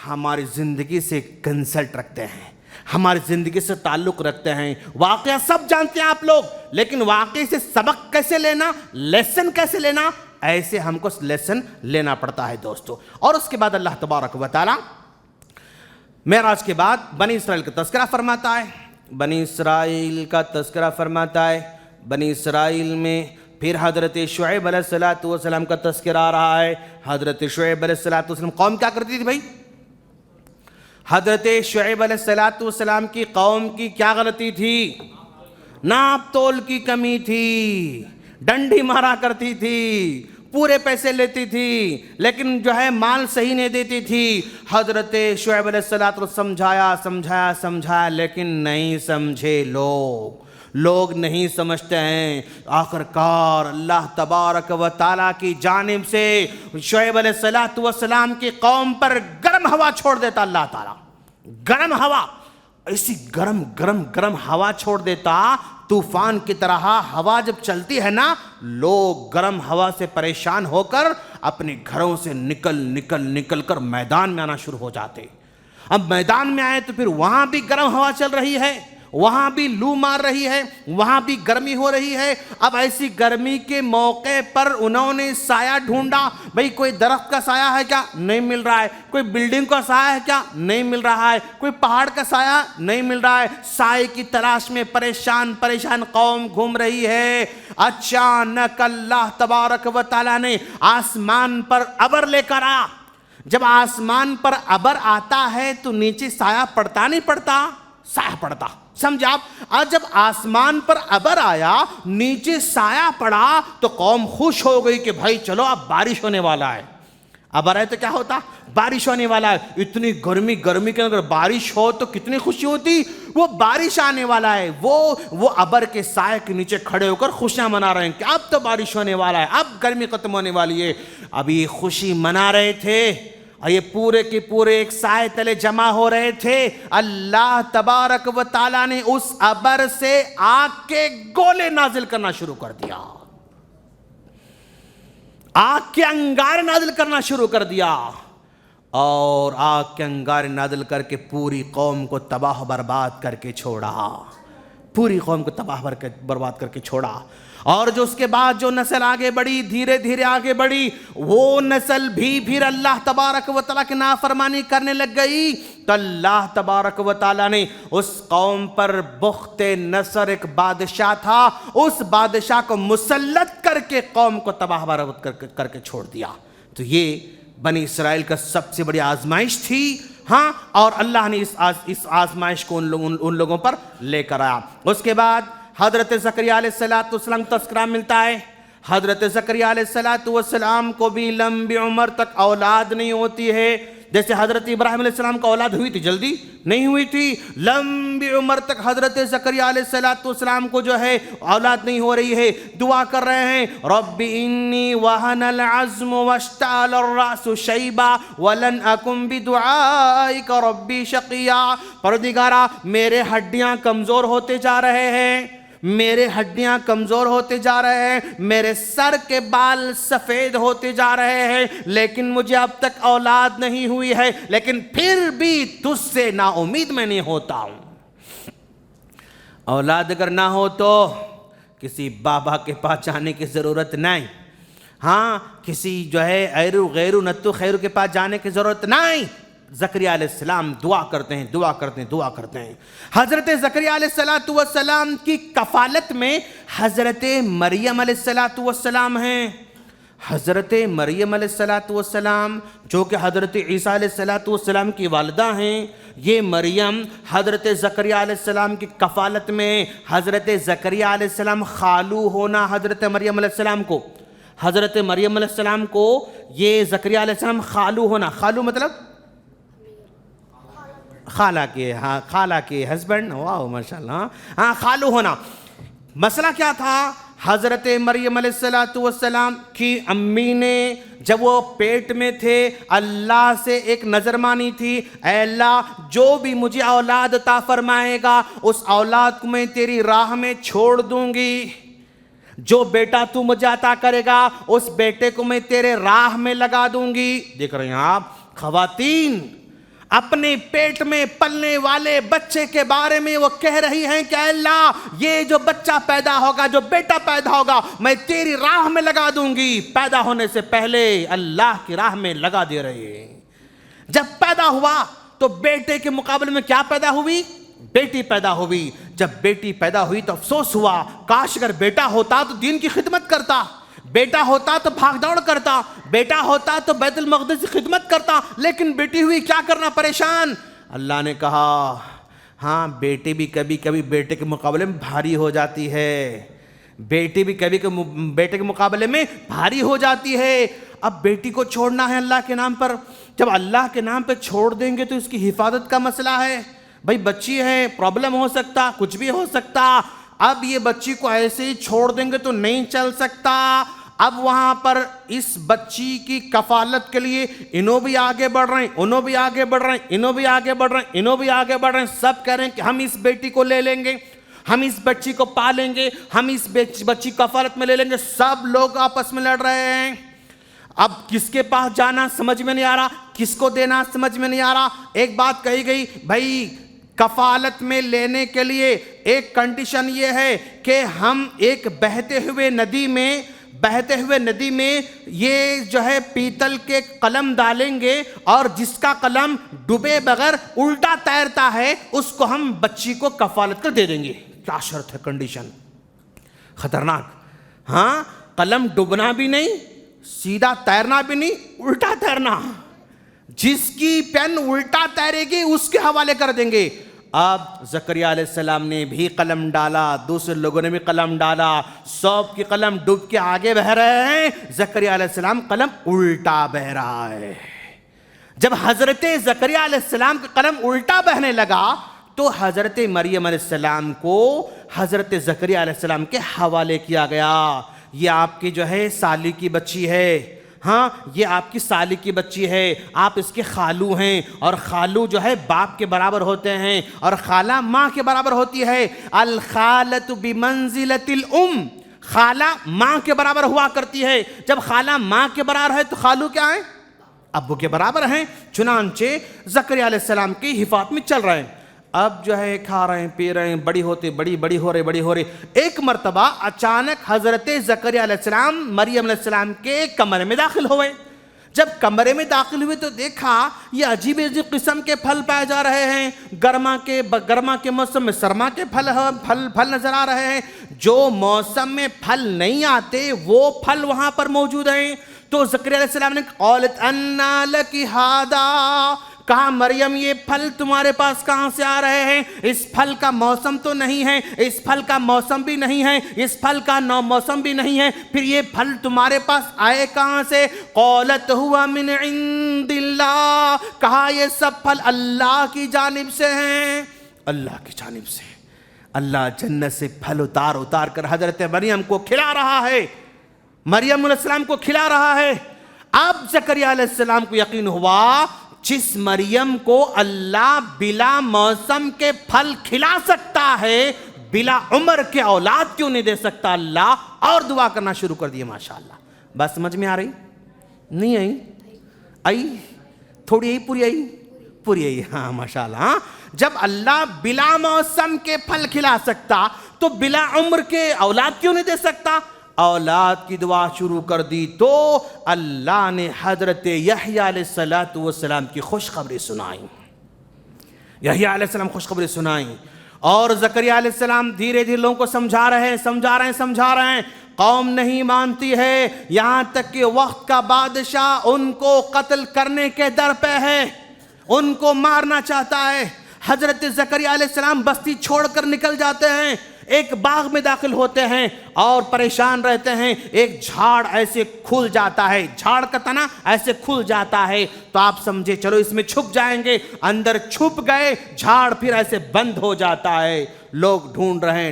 ہماری زندگی سے کنسلٹ رکھتے ہیں, ہماری زندگی سے تعلق رکھتے ہیں. واقعہ سب جانتے ہیں آپ لوگ, لیکن واقعے سے سبق کیسے لینا, لیسن کیسے لینا, ایسے ہم کو لیسن لینا پڑتا ہے دوستو. اور اس کے بعد اللہ تبارک و تعالی معراج کے بعد بنی اسرائیل کا تذکرہ فرماتا ہے, بنی اسرائیل کا تذکرہ فرماتا ہے. بنی اسرائیل میں پھر حضرت شعیب علیہ السلام کا تذکرہ آ رہا ہے. حضرت شعیب علیہ السلام قوم کیا کرتی تھی بھائی؟ حضرت شعیب علیہ السلام کی قوم کی کیا غلطی تھی؟ ناپ تول کی کمی تھی, ڈنڈی مارا کرتی تھی, پورے پیسے لیتی تھی لیکن جو ہے مال صحیح نہیں دیتی تھی. حضرت شعیب علیہ السلام سمجھایا لیکن نہیں سمجھے لوگ نہیں سمجھتے ہیں. آخرکار اللہ تبارک و تعالیٰ کی جانب سے شعیب علیہ السلام کی قوم پر گرم ہوا چھوڑ دیتا اللہ تعالیٰ, گرم ہوا, ایسی گرم ہوا چھوڑ دیتا, طوفان کی طرح ہوا جب چلتی ہے نا, لوگ گرم ہوا سے پریشان ہو کر اپنے گھروں سے نکل کر میدان میں آنا شروع ہو جاتے. اب میدان میں آئے تو پھر وہاں بھی گرم ہوا چل رہی ہے, وہاں بھی لو مار رہی ہے, وہاں بھی گرمی ہو رہی ہے. اب ایسی گرمی کے موقع پر انہوں نے سایہ ڈھونڈا. بھئی کوئی درخت کا سایہ ہے کیا؟ نہیں مل رہا ہے. کوئی بلڈنگ کا سایہ ہے کیا؟ نہیں مل رہا ہے. کوئی پہاڑ کا سایہ نہیں مل رہا ہے. سائے کی تلاش میں پریشان قوم گھوم رہی ہے. اچانک اللہ تبارک و تعالیٰ نے آسمان پر ابر لے کر آ. جب آسمان پر ابر آتا ہے تو نیچے سایہ پڑتا نہیں پڑتا؟ سایہ پڑتا. سمجھا آپ؟ آج جب آسمان پر ابر آیا, نیچے سایہ پڑا تو قوم خوش ہو گئی کہ بھائی چلو اب بارش ہونے والا ہے. ابر ہے تو کیا ہوتا؟ بارش ہونے والا ہے. اتنی گرمی کے اگر بارش ہو تو کتنی خوشی ہوتی. وہ بارش آنے والا ہے, وہ ابر کے سائے کے نیچے کھڑے ہو کر خوشیاں منا رہے ہیں کہ اب تو بارش ہونے والا ہے, اب گرمی ختم ہونے والی ہے. اب یہ خوشی منا رہے تھے اور یہ پورے کے پورے ایک سائے تلے جمع ہو رہے تھے. اللہ تبارک و تعالیٰ نے اس ابر سے آگ کے گولے نازل کرنا شروع کر دیا, آگ کے انگارے نازل کرنا شروع کر دیا, اور آگ کے انگارے نازل کر کے پوری قوم کو تباہ برباد کر کے چھوڑا. پوری قوم کو تباہ برباد کر کے چھوڑا۔ اور جو اس کے بعد جو نسل آگے بڑھی، دھیرے دھیرے آگے بڑھی، وہ نسل بھی پھر اللہ تبارک و تعالیٰ کی نافرمانی کرنے لگ گئی، تو اللہ تبارک و تعالیٰ نے اس قوم پر بخت نصر ایک بادشاہ تھا، اس بادشاہ کو مسلط کر کے قوم کو تباہ برباد کر کے چھوڑ دیا۔ تو یہ بنی اسرائیل کا سب سے بڑی آزمائش تھی، ہاں، اور اللہ نے اس آزمائش کو ان لوگوں پر لے کر آیا۔ اس کے بعد حضرت زکریا علیہ السلام کا تذکرہ ملتا ہے۔ حضرت زکریا علیہ السلام کو بھی لمبی عمر تک اولاد نہیں ہوتی ہے، جیسے حضرت ابراہیم علیہ السلام کا اولاد ہوئی تھی، جلدی نہیں ہوئی تھی، لمبی عمر تک حضرت زکریا علیہ السلام کو جو ہے اولاد نہیں ہو رہی ہے، دعا کر رہے ہیں، رب انی وہن العظم واشتعل الرأس شیبا ولن اکن بدعائک ربی شقیا، پروردگارا میرے ہڈیاں کمزور ہوتے جا رہے ہیں، میرے ہڈیاں کمزور ہوتے جا رہے ہیں، میرے سر کے بال سفید ہوتے جا رہے ہیں، لیکن مجھے اب تک اولاد نہیں ہوئی ہے، لیکن پھر بھی تجھ سے نا امید میں نہیں ہوتا ہوں۔ اولاد اگر نہ ہو تو کسی بابا کے پاس جانے کی ضرورت نہیں، ہاں، کسی جو ہے ایرو غیرو نتو خیرو کے پاس جانے کی ضرورت نہیں۔ زکریا علیہ السلام دعا کرتے ہیں۔ حضرت زکریا علیہ السلام کی کفالت میں حضرت مریم علیہ السلام ہیں۔ حضرت مریم علیہ السلام جو کہ حضرت عیسیٰ علیہ السلام کی والدہ ہیں، یہ مریم حضرت زکریا علیہ السلام کی کفالت میں، حضرت زکریا علیہ السلام خالو ہونا حضرت مریم علیہ السلام کو، حضرت مریم علیہ السلام کو یہ زکریا علیہ السلام خالو ہونا، خالو مطلب خالہ کے ہسبینڈ، واو ماشاءاللہ، ہاں، خالو ہونا۔ مسئلہ کیا تھا؟ حضرت مریم علیہ السلام کی امی نے جب وہ پیٹ میں تھے اللہ سے ایک نظر مانی تھی، اے اللہ جو بھی مجھے اولاد عطا فرمائے گا اس اولاد کو میں تیری راہ میں چھوڑ دوں گی، جو بیٹا تو مجھے عطا کرے گا اس بیٹے کو میں تیرے راہ میں لگا دوں گی۔ دیکھ رہے ہیں آپ، خواتین اپنے پیٹ میں پلنے والے بچے کے بارے میں وہ کہہ رہی ہیں کہ اے اللہ یہ جو بچہ پیدا ہوگا، جو بیٹا پیدا ہوگا، میں تیری راہ میں لگا دوں گی۔ پیدا ہونے سے پہلے اللہ کی راہ میں لگا دے رہے ہیں۔ جب پیدا ہوا تو بیٹے کے مقابلے میں کیا پیدا ہوئی؟ بیٹی پیدا ہوئی۔ جب بیٹی پیدا ہوئی تو افسوس ہوا، کاش اگر بیٹا ہوتا تو دین کی خدمت کرتا، بیٹا ہوتا تو بھاگ دوڑ کرتا، بیٹا ہوتا تو بیت المقدس کی خدمت کرتا، لیکن بیٹی ہوئی کیا کرنا، پریشان۔ اللہ نے کہا ہاں بیٹی بھی کبھی کبھی بیٹے کے مقابلے میں بھاری ہو جاتی ہے، بیٹی بھی کبھی بیٹے کے مقابلے میں بھاری ہو جاتی ہے۔ اب بیٹی کو چھوڑنا ہے اللہ کے نام پر، جب اللہ کے نام پہ چھوڑ دیں گے تو اس کی حفاظت کا مسئلہ ہے، بھائی بچی ہے، پرابلم ہو سکتا، کچھ بھی ہو سکتا۔ اب یہ بچی کو ایسے ہی چھوڑ دیں گے تو نہیں چل سکتا۔ اب وہاں پر اس بچی کی کفالت کے لیے انہوں بھی آگے بڑھ رہے ہیں، انہوں بھی آگے بڑھ رہے ہیں، انہوں بھی آگے بڑھ رہے ہیں، انہوں بھی آگے بڑھ رہے ہیں، سب کہہ رہے ہیں کہ ہم اس بیٹی کو لے لیں گے، ہم اس بچی کو پالیں گے، ہم اس بچی کفالت میں لے لیں گے۔ سب لوگ آپس میں لڑ رہے ہیں۔ اب کس کے پاس جانا سمجھ میں نہیں آ رہا، کس کو دینا سمجھ میں نہیں آ رہا۔ ایک بات کہی گئی، بھائی کفالت میں لینے کے لیے ایک کنڈیشن یہ ہے کہ ہم ایک بہتے ہوئے ندی میں یہ جو ہے پیتل کے قلم ڈالیں گے، اور جس کا قلم ڈوبے بغیر الٹا تیرتا ہے اس کو ہم بچی کو کفالت کر دے دیں گے۔ کیا شرط ہے، کنڈیشن خطرناک، ہاں، قلم ڈوبنا بھی نہیں، سیدھا تیرنا بھی نہیں، الٹا تیرنا، جس کی پین الٹا تیرے گی اس کے حوالے کر دیں گے۔ اب زکریا علیہ السلام نے بھی قلم ڈالا، دوسرے لوگوں نے بھی قلم ڈالا، سب کی قلم ڈوب کے آگے بہ رہے ہیں، زکریا علیہ السلام قلم الٹا بہ رہا ہے۔ جب حضرت زکریا علیہ السلام کا قلم الٹا بہنے لگا تو حضرت مریم علیہ السلام کو حضرت زکریا علیہ السلام کے حوالے کیا گیا۔ یہ آپ کی جو ہے سالی کی بچی ہے، ہاں یہ آپ کی سالی کی بچی ہے، آپ اس کے خالو ہیں، اور خالو جو ہے باپ کے برابر ہوتے ہیں، اور خالہ ماں کے برابر ہوتی ہے۔ الخالۃ بمنزلۃ الام، خالہ ماں کے برابر ہوا کرتی ہے۔ جب خالہ ماں کے برابر ہے تو خالو کیا ہے، ابو کے برابر ہیں۔ چنانچہ زکریا علیہ السلام کی حفاظت میں چل رہے ہیں۔ اب جو ہے کھا رہے ہیں پی رہے ہیں، بڑی ہوتے بڑی ہو رہے۔ ایک مرتبہ اچانک حضرت زکریا علیہ السلام مریم علیہ السلام کے کمرے میں داخل ہوئے۔ جب کمرے میں داخل ہوئے تو دیکھا یہ عجیب قسم کے پھل پائے جا رہے ہیں، گرما کے موسم میں سرما کے پھل نظر آ رہے ہیں، جو موسم میں پھل نہیں آتے وہ پھل وہاں پر موجود ہیں۔ تو زکریا علیہ السلام نے قالت انا لک ھذا، کہا مریم یہ پھل تمہارے پاس کہاں سے آ رہے ہیں؟ اس پھل کا موسم تو نہیں ہے، اس پھل کا موسم بھی نہیں ہے، اس پھل کا نو موسم بھی نہیں ہے، پھر یہ پھل تمہارے پاس آئے کہاں سے؟ قالت ہوا من عند اللہ، کہا یہ سب پھل اللہ کی جانب سے ہیں، اللہ کی جانب سے۔ اللہ جنت سے پھل اتار کر حضرت مریم کو کھلا رہا ہے، مریم علیہ السلام کو کھلا رہا ہے۔ اب زکریا علیہ السلام کو یقین ہوا جس مریم کو اللہ بلا موسم کے پھل کھلا سکتا ہے، بلا عمر کے اولاد کیوں نہیں دے سکتا اللہ؟ اور دعا کرنا شروع کر دیے۔ ماشاءاللہ، بات سمجھ میں آ رہی؟ نہیں آئی؟ تھوڑی آئی؟ پوری آئی؟ ہاں ماشاءاللہ۔ ہاں، جب اللہ بلا موسم کے پھل کھلا سکتا تو بلا عمر کے اولاد کیوں نہیں دے سکتا؟ اولاد کی دعا شروع کر دی تو اللہ نے حضرت یحییٰ علیہ السلام کی خوشخبری سنائی۔ یحییٰ علیہ السلام خوشخبری سنائی، اور زکریا علیہ السلام دھیرے لوگوں کو سمجھا رہے ہیں۔ قوم نہیں مانتی ہے، یہاں تک کہ وقت کا بادشاہ ان کو قتل کرنے کے در پہ ہے، ان کو مارنا چاہتا ہے۔ حضرت زکریا علیہ السلام بستی چھوڑ کر نکل جاتے ہیں، ایک باغ میں داخل ہوتے ہیں اور پریشان رہتے ہیں۔ ایک جھاڑ ایسے کھل جاتا ہے، جھاڑ کا تنا ایسے کھل جاتا ہے، تو آپ سمجھے چلو اس میں چھپ جائیں گے۔ اندر چھپ گئے، جھاڑ پھر ایسے بند ہو جاتا ہے۔ لوگ ڈھونڈ رہے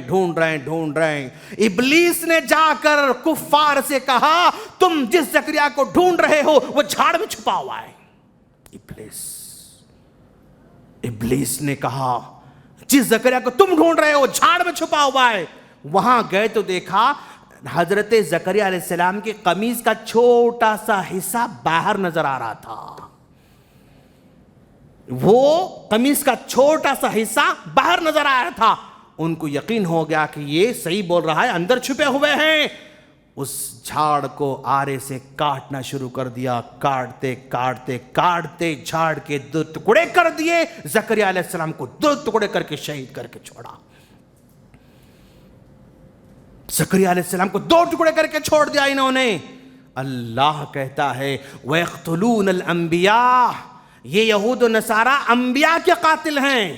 ہیں۔ ابلیس نے جا کر کفار سے کہا تم جس زکریا کو ڈھونڈ رہے ہو وہ جھاڑ میں چھپا ہوا ہے۔ ابلیس نے کہا جس زکریا کو تم ڈھونڈ رہے ہو جھاڑ میں چھپا ہوا ہے۔ وہاں گئے تو دیکھا حضرت زکریا علیہ السلام کی قمیض کا چھوٹا سا حصہ باہر نظر آ رہا تھا، وہ قمیض کا چھوٹا سا حصہ باہر نظر آ رہا تھا۔ ان کو یقین ہو گیا کہ یہ صحیح بول رہا ہے، اندر چھپے ہوئے ہیں۔ اس جھاڑ کو آرے سے کاٹنا شروع کر دیا، کاٹتے جھاڑ کے 2 ٹکڑے کر دیے۔ زکریا علیہ السلام کو 2 ٹکڑے کر کے شہید کر کے چھوڑا۔ زکریا علیہ السلام کو 2 ٹکڑے کر کے چھوڑ دیا انہوں نے۔ اللہ کہتا ہے وَيَقْتُلُونَ الْأَنْبِيَاءَ، یہ یہود و نصارہ انبیاء کے قاتل ہیں۔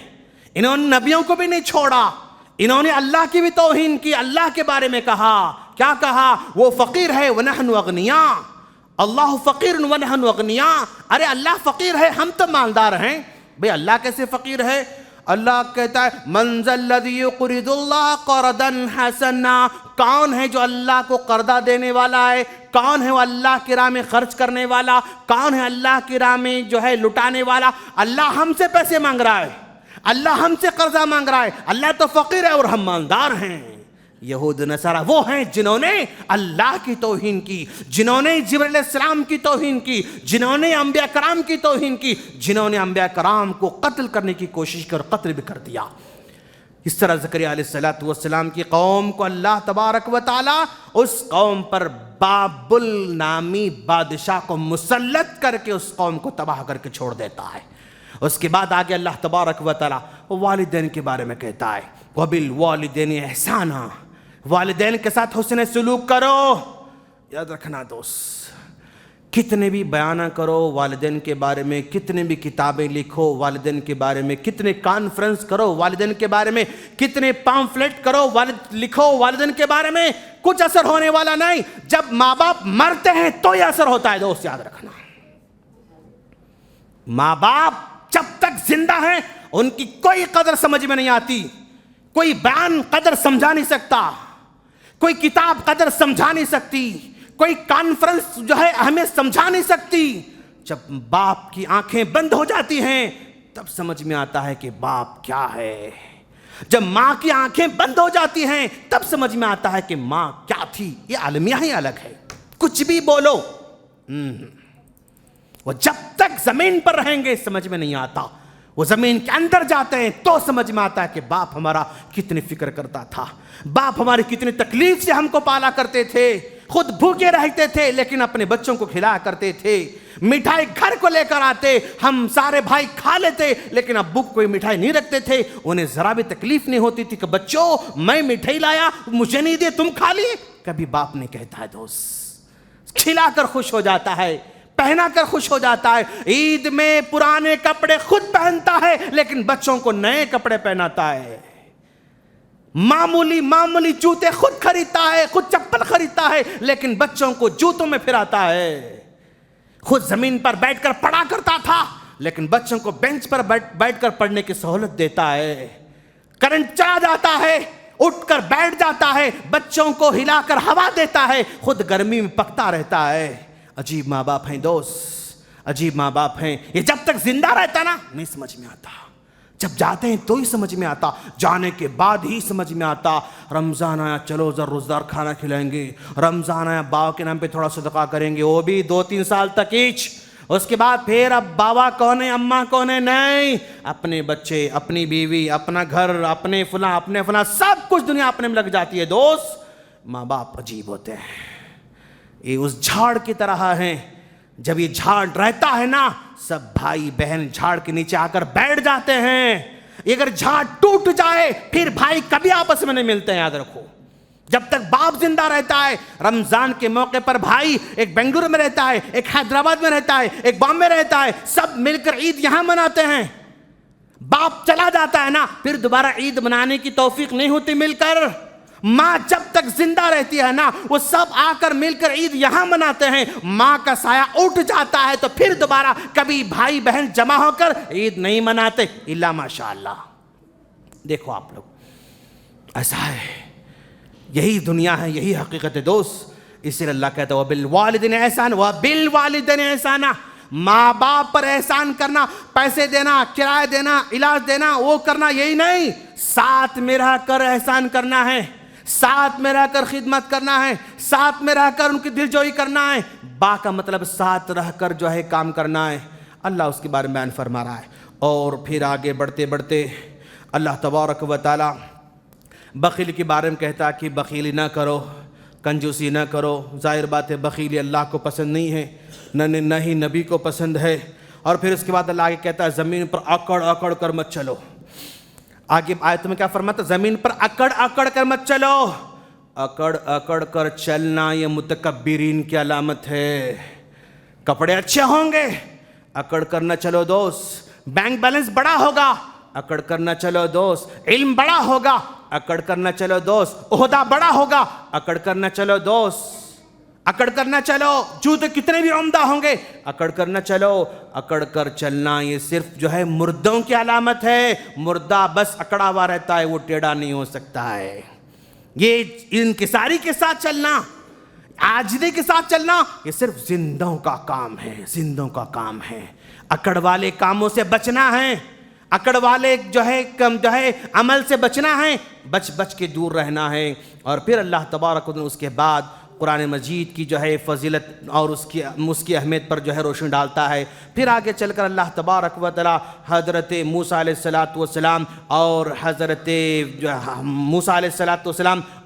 انہوں نے نبیوں کو بھی نہیں چھوڑا، انہوں نے اللہ کی بھی توہین کی۔ اللہ کے بارے میں کہا، کیا کہا؟ وہ فقیر ہے وَنَحْنُ أَغْنِيَاء، اللہ فقیر وَنَحْنُ أَغْنِيَاء۔ ارے اللہ فقیر ہے، ہم تو مالدار ہیں۔ بھئی اللہ کیسے فقیر ہے؟ اللہ کہتا ہے مَنْ ذَا الَّذِي يُقْرِضُ اللَّهَ قَرْضًا حَسَنًا، کون ہے جو اللہ کو قرضہ دینے والا ہے؟ کون ہے وہ اللہ کی راہ میں خرچ کرنے والا؟ کون ہے اللہ کی راہ میں جو ہے لٹانے والا؟ اللہ ہم سے پیسے مانگ رہا ہے، اللہ ہم سے قرضہ مانگ رہا ہے۔ اللہ تو فقیر ہے اور ہم مالدار ہیں۔ یہود نصارہ وہ ہیں جنہوں نے اللہ کی توہین کی، جنہوں نے جبرائیل علیہ السلام کی توہین کی، جنہوں نے انبیاء کرام کی توہین کی، جنہوں نے انبیاء کرام کو قتل کرنے کی کوشش کر قتل بھی کر دیا۔ اس طرح زکریا علیہ السلام کی قوم کو اللہ تبارک و تعالی اس قوم پر بابل نامی بادشاہ کو مسلط کر کے اس قوم کو تباہ کر کے چھوڑ دیتا ہے۔ اس کے بعد آگے اللہ تبارک و تعالی والدین کے بارے میں کہتا ہے وَبِالْوَالِدَيْنِ إِحْسَانًا، والدین کے ساتھ حسن سلوک کرو۔ یاد رکھنا دوست، کتنے بھی بیانہ کرو والدین کے بارے میں، کتنے بھی کتابیں لکھو والدین کے بارے میں، کتنے کانفرنس کرو والدین کے بارے میں، کتنے پامفلیٹ کرو لکھو والدین کے بارے میں، کچھ اثر ہونے والا نہیں۔ جب ماں باپ مرتے ہیں تو یہ اثر ہوتا ہے دوست، یاد رکھنا۔ ماں باپ جب تک زندہ ہیں ان کی کوئی قدر سمجھ میں نہیں آتی، کوئی بیان قدر سمجھا نہیں سکتا، کوئی کتاب قدر سمجھا نہیں سکتی، کوئی کانفرنس جو ہے ہمیں سمجھا نہیں سکتی۔ جب باپ کی آنکھیں بند ہو جاتی ہیں تب سمجھ میں آتا ہے کہ باپ کیا ہے۔ جب ماں کی آنکھیں بند ہو جاتی ہیں تب سمجھ میں آتا ہے کہ ماں کیا تھی۔ یہ عالمیہ ہی الگ ہے، کچھ بھی بولو، وہ جب تک زمین پر رہیں گے سمجھ میں نہیں آتا۔ وہ زمین کے اندر جاتے ہیں تو سمجھ میں آتا ہے کہ باپ ہمارا کتنی فکر کرتا تھا، باپ ہماری کتنی تکلیف سے ہم کو پالا کرتے تھے، خود بھوکے رہتے تھے لیکن اپنے بچوں کو کھلایا کرتے تھے، مٹھائی گھر کو لے کر آتے، ہم سارے بھائی کھا لیتے لیکن ابو کوئی مٹھائی نہیں رکھتے تھے، انہیں ذرا بھی تکلیف نہیں ہوتی تھی کہ بچوں میں مٹھائی لایا مجھے نہیں دے تم کھا لیے۔ کبھی باپ نہیں کہتا ہے دوست، کھلا کر خوش ہو جاتا ہے، پہنا کر خوش ہو جاتا ہے، عید میں پرانے کپڑے خود پہنتا ہے لیکن بچوں کو نئے کپڑے پہناتا ہے، معمولی جوتے خود خریدتا ہے، خود چپل خریدتا ہے لیکن بچوں کو جوتوں میں پھراتا ہے، خود زمین پر بیٹھ کر پڑھا کرتا تھا لیکن بچوں کو بینچ پر بیٹھ کر پڑھنے کی سہولت دیتا ہے، کرنٹ چلا جاتا ہے اٹھ کر بیٹھ جاتا ہے، بچوں کو ہلا کر ہوا دیتا ہے، خود گرمی میں پکتا رہتا ہے۔ عجیب ماں باپ ہیں دوست، عجیب ماں باپ ہیں۔ یہ جب تک زندہ رہتا نا نہیں سمجھ میں آتا، جب جاتے ہیں تو ہی سمجھ میں آتا، جانے کے بعد ہی سمجھ میں آتا۔ رمضان آیا چلو ذرا روزدار کھانا کھلائیں گے، رمضان آیا باوا کے نام پہ تھوڑا صدقہ کریں گے، وہ بھی 2-3 سال تک ایچ، اس کے بعد پھر اب بابا کون ہے اماں کون ہے، نہیں، اپنے بچے، اپنی بیوی، اپنا گھر، اپنے فلاں سب کچھ دنیا اپنے میں لگ جاتی ہے۔ دوست ماں باپ عجیب ہوتے ہیں، یہ اس جھاڑ کی طرح ہیں، جب یہ جھاڑ رہتا ہے نا سب بھائی بہن جھاڑ کے نیچے آ کر بیٹھ جاتے ہیں، اگر جھاڑ ٹوٹ جائے پھر بھائی کبھی آپس میں نہیں ملتے ہیں، یاد رکھو۔ جب تک باپ زندہ رہتا ہے، رمضان کے موقع پر بھائی ایک بنگلورو میں رہتا ہے، ایک حیدرآباد میں رہتا ہے، ایک بامبے رہتا ہے، سب مل کر عید یہاں مناتے ہیں۔ باپ چلا جاتا ہے نا پھر دوبارہ عید منانے کی توفیق نہیں ہوتی مل کر۔ ماں جب تک زندہ رہتی ہے نا وہ سب آ کر مل کر عید یہاں مناتے ہیں، ماں کا سایہ اٹھ جاتا ہے تو پھر دوبارہ کبھی بھائی بہن جمع ہو کر عید نہیں مناتے الا ماشاءاللہ۔ دیکھو آپ لوگ ایسا ہے، یہی دنیا ہے، یہی حقیقت ہے دوست۔ اس لیے اللہ کہتا ہے وَبِالْوَالِدَيْنِ إِحْسَانًا وَبِالْوَالِدَيْنِ إِحْسَانًا، ماں باپ پر احسان کرنا، پیسے دینا، کرایہ دینا، علاج دینا، وہ کرنا، یہی نہیں، ساتھ میں رہ کر احسان کرنا ہے، ساتھ میں رہ کر خدمت کرنا ہے، ساتھ میں رہ کر ان کی دل جوئی کرنا ہے۔ با کا مطلب ساتھ رہ کر جو ہے کام کرنا ہے، اللہ اس کے بارے میں بیان فرما رہا ہے۔ اور پھر آگے بڑھتے بڑھتے اللہ تبارک و تعالی بخیل کے بارے میں کہتا کہ بخیلی نہ کرو، کنجوسی نہ کرو۔ ظاہر بات ہے بخیلی اللہ کو پسند نہیں ہے، نہ ہی نبی کو پسند ہے۔ اور پھر اس کے بعد اللہ آگے کہتا ہے زمین پر اکڑ اکڑ کر مت چلو۔ آگے آیت میں کیا فرماتا؟ زمین پر اکڑ اکڑ کر مت چلو۔ اکڑ اکڑ کر چلنا یہ متکبرین کی علامت ہے۔ کپڑے اچھے ہوں گے، اکڑ کر نہ چلو دوست۔ بینک بیلنس بڑا ہوگا، اکڑ کر نہ چلو دوست۔ علم بڑا ہوگا، اکڑ کر نہ چلو دوست۔ عہدہ بڑا ہوگا، اکڑ کر نہ چلو دوست۔ اکڑ کر نہ چلو، جوتے کتنے بھی عمدہ ہوں گے، اکڑ کر نہ چلو۔ اکڑ کر چلنا یہ صرف جو ہے مردوں کی علامت ہے۔ مردہ بس اکڑا ہوا رہتا ہے، وہ ٹیڑھا نہیں ہو سکتا ہے۔ یہ انکساری کے ساتھ چلنا، عاجزی کے ساتھ چلنا یہ صرف زندوں کا کام ہے، زندوں کا کام ہے۔ اکڑ والے کاموں سے بچنا ہے، اکڑ والے جو ہے عمل سے بچنا ہے، بچ کے دور رہنا ہے۔ اور پھر اللہ تبارک و تعالی اس کے بعد قرآن مجید کی جو ہے فضیلت اور اس کی اہمیت پر جو ہے روشنی ڈالتا ہے۔ پھر آگے چل کر اللہ تبارک و تعالی حضرت موسیٰ علیہ السلام اور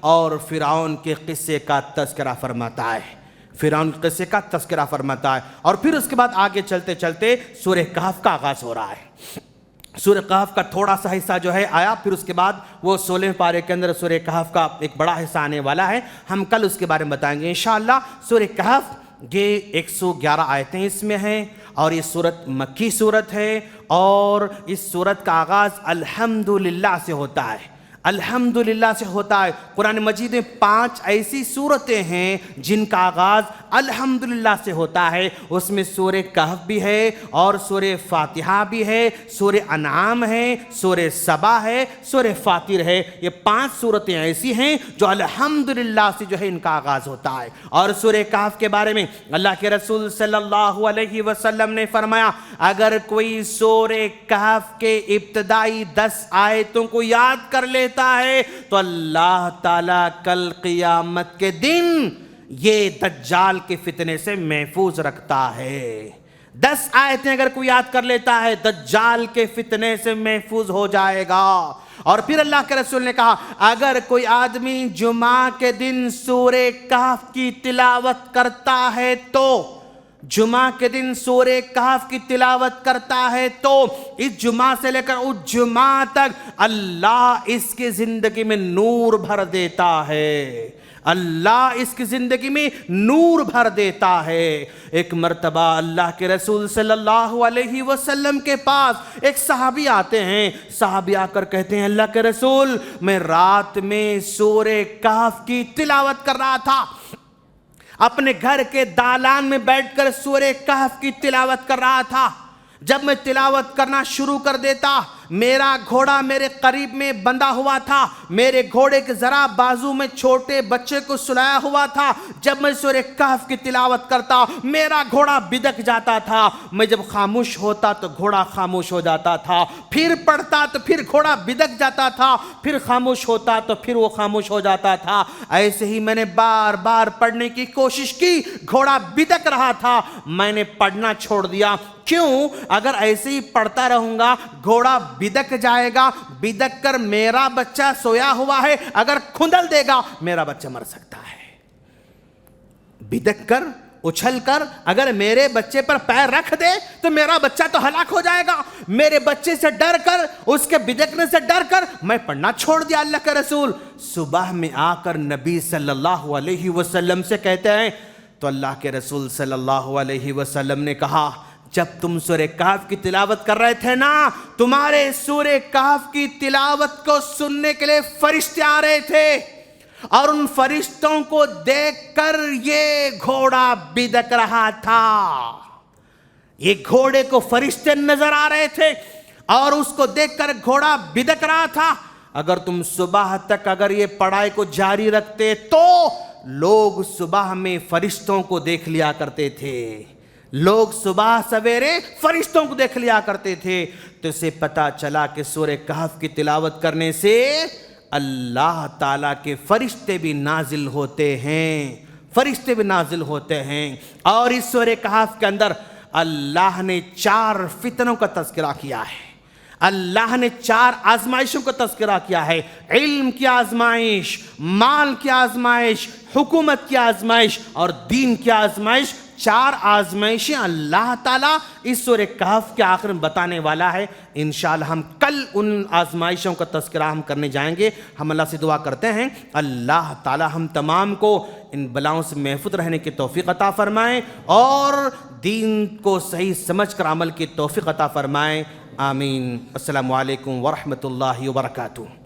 اور فرعون کے قصے کا تذکرہ فرماتا ہے، فرعون کے قصے کا تذکرہ فرماتا ہے۔ اور پھر اس کے بعد آگے چلتے چلتے سورہ کہف کا آغاز ہو رہا ہے۔ سورہ کہف کا تھوڑا سا حصہ جو ہے آیا، پھر اس کے بعد وہ 16 پارے کے اندر سورہ کہف کا ایک بڑا حصہ آنے والا ہے، ہم کل اس کے بارے میں بتائیں گے انشاءاللہ۔ سورہ کہف یہ 111 آیتیں اس میں ہیں، اور یہ سورت مکی سورت ہے، اور اس سورت کا آغاز الحمدللہ سے ہوتا ہے، الحمدللہ سے ہوتا ہے۔ قرآن مجید میں 5 ایسی سورتیں ہیں جن کا آغاز الحمدللہ سے ہوتا ہے۔ اس میں سورہ کہف بھی ہے، اور سورہ فاتحہ بھی ہے، سورہ انعام ہے، سورہ سبا ہے، سورہ فاطر ہے۔ یہ 5 سورتیں ایسی ہیں جو الحمدللہ سے جو ہے ان کا آغاز ہوتا ہے۔ اور سورہ کہف کے بارے میں اللہ کے رسول صلی اللہ علیہ وسلم نے فرمایا اگر کوئی سورہ کہف کے ابتدائی 10 آیتوں کو یاد کر لیتا ہے تو اللہ تعالیٰ کل قیامت کے دن یہ دجال کے فتنے سے محفوظ رکھتا ہے۔ 10 آیتیں اگر کوئی یاد کر لیتا ہے دجال کے فتنے سے محفوظ ہو جائے گا۔ اور پھر اللہ کے رسول نے کہا اگر کوئی آدمی جمعہ کے دن سورہ کہف کی تلاوت کرتا ہے تو جمعہ کے دن سورہ کہف کی تلاوت کرتا ہے تو اس جمعہ سے لے کر اس جمعہ تک اللہ اس کی زندگی میں نور بھر دیتا ہے، اللہ اس کی زندگی میں نور بھر دیتا ہے۔ ایک مرتبہ اللہ کے رسول صلی اللہ علیہ وسلم کے پاس ایک صحابی آتے ہیں، صحابی آ کر کہتے ہیں اللہ کے رسول میں رات میں سورہ کہف کی تلاوت کر رہا تھا، اپنے گھر کے دالان میں بیٹھ کر سورہ کہف کی تلاوت کر رہا تھا۔ جب میں تلاوت کرنا شروع کر دیتا میرا گھوڑا میرے قریب میں بندھا ہوا تھا، میرے گھوڑے کے ذرا بازو میں چھوٹے بچے کو سلایا ہوا تھا۔ جب میں سورہ کہف کی تلاوت کرتا میرا گھوڑا بدک جاتا تھا، میں جب خاموش ہوتا تو گھوڑا خاموش ہو جاتا تھا، پھر پڑھتا تو پھر گھوڑا بدک جاتا تھا، پھر خاموش ہوتا تو پھر وہ خاموش ہو جاتا تھا۔ ایسے ہی میں نے بار بار پڑھنے کی کوشش کی، گھوڑا بدک رہا تھا، میں نے پڑھنا چھوڑ دیا۔ کیوں؟ اگر ایسے ہی پڑھتا رہوں گا گھوڑا بدک جائے گا، بدک کر میرا بچہ سویا ہوا ہے اگر کھندل دے گا میرا بچہ مر سکتا ہے۔ بدک کر اچھل کر اگر میرے بچے پر پیر رکھ دے تو میرا بچہ تو ہلاک ہو جائے گا۔ میرے بچے سے ڈر کر، اس کے بدکنے سے ڈر کر میں پڑھنا چھوڑ دیا۔ اللہ کے رسول صبح میں آ کر نبی صلی اللہ علیہ وسلم سے کہتے ہیں تو اللہ کے رسول صلی اللہ علیہ وسلم نے کہا جب تم سورہ کہف کی تلاوت کر رہے تھے نا، تمہارے سورہ کہف کی تلاوت کو سننے کے لیے فرشتے آ رہے تھے، اور ان فرشتوں کو دیکھ کر یہ گھوڑا بدک رہا تھا۔ یہ گھوڑے کو فرشتے نظر آ رہے تھے اور اس کو دیکھ کر گھوڑا بدک رہا تھا۔ اگر تم صبح تک اگر یہ پڑھائی کو جاری رکھتے تو لوگ صبح میں فرشتوں کو دیکھ لیا کرتے تھے، لوگ صبح سویرے فرشتوں کو دیکھ لیا کرتے تھے۔ تو اسے پتا چلا کہ سورہ کہف کی تلاوت کرنے سے اللہ تعالیٰ کے فرشتے بھی نازل ہوتے ہیں، فرشتے بھی نازل ہوتے ہیں۔ اور اس سورہ کہف کے اندر اللہ نے 4 فتنوں کا تذکرہ کیا ہے، اللہ نے 4 آزمائشوں کا تذکرہ کیا ہے، علم کی آزمائش، مال کی آزمائش، حکومت کی آزمائش اور دین کی آزمائش۔ 4 آزمائشیں اللہ تعالیٰ اس سورہ کہف کے آخر میں بتانے والا ہے۔ انشاءاللہ ہم کل ان آزمائشوں کا تذکرہ ہم کرنے جائیں گے۔ ہم اللہ سے دعا کرتے ہیں اللہ تعالیٰ ہم تمام کو ان بلاؤں سے محفوظ رہنے کی توفیق عطا فرمائیں اور دین کو صحیح سمجھ کر عمل کی توفیق عطا فرمائیں۔ آمین۔ السلام علیکم ورحمۃ اللہ وبرکاتہ۔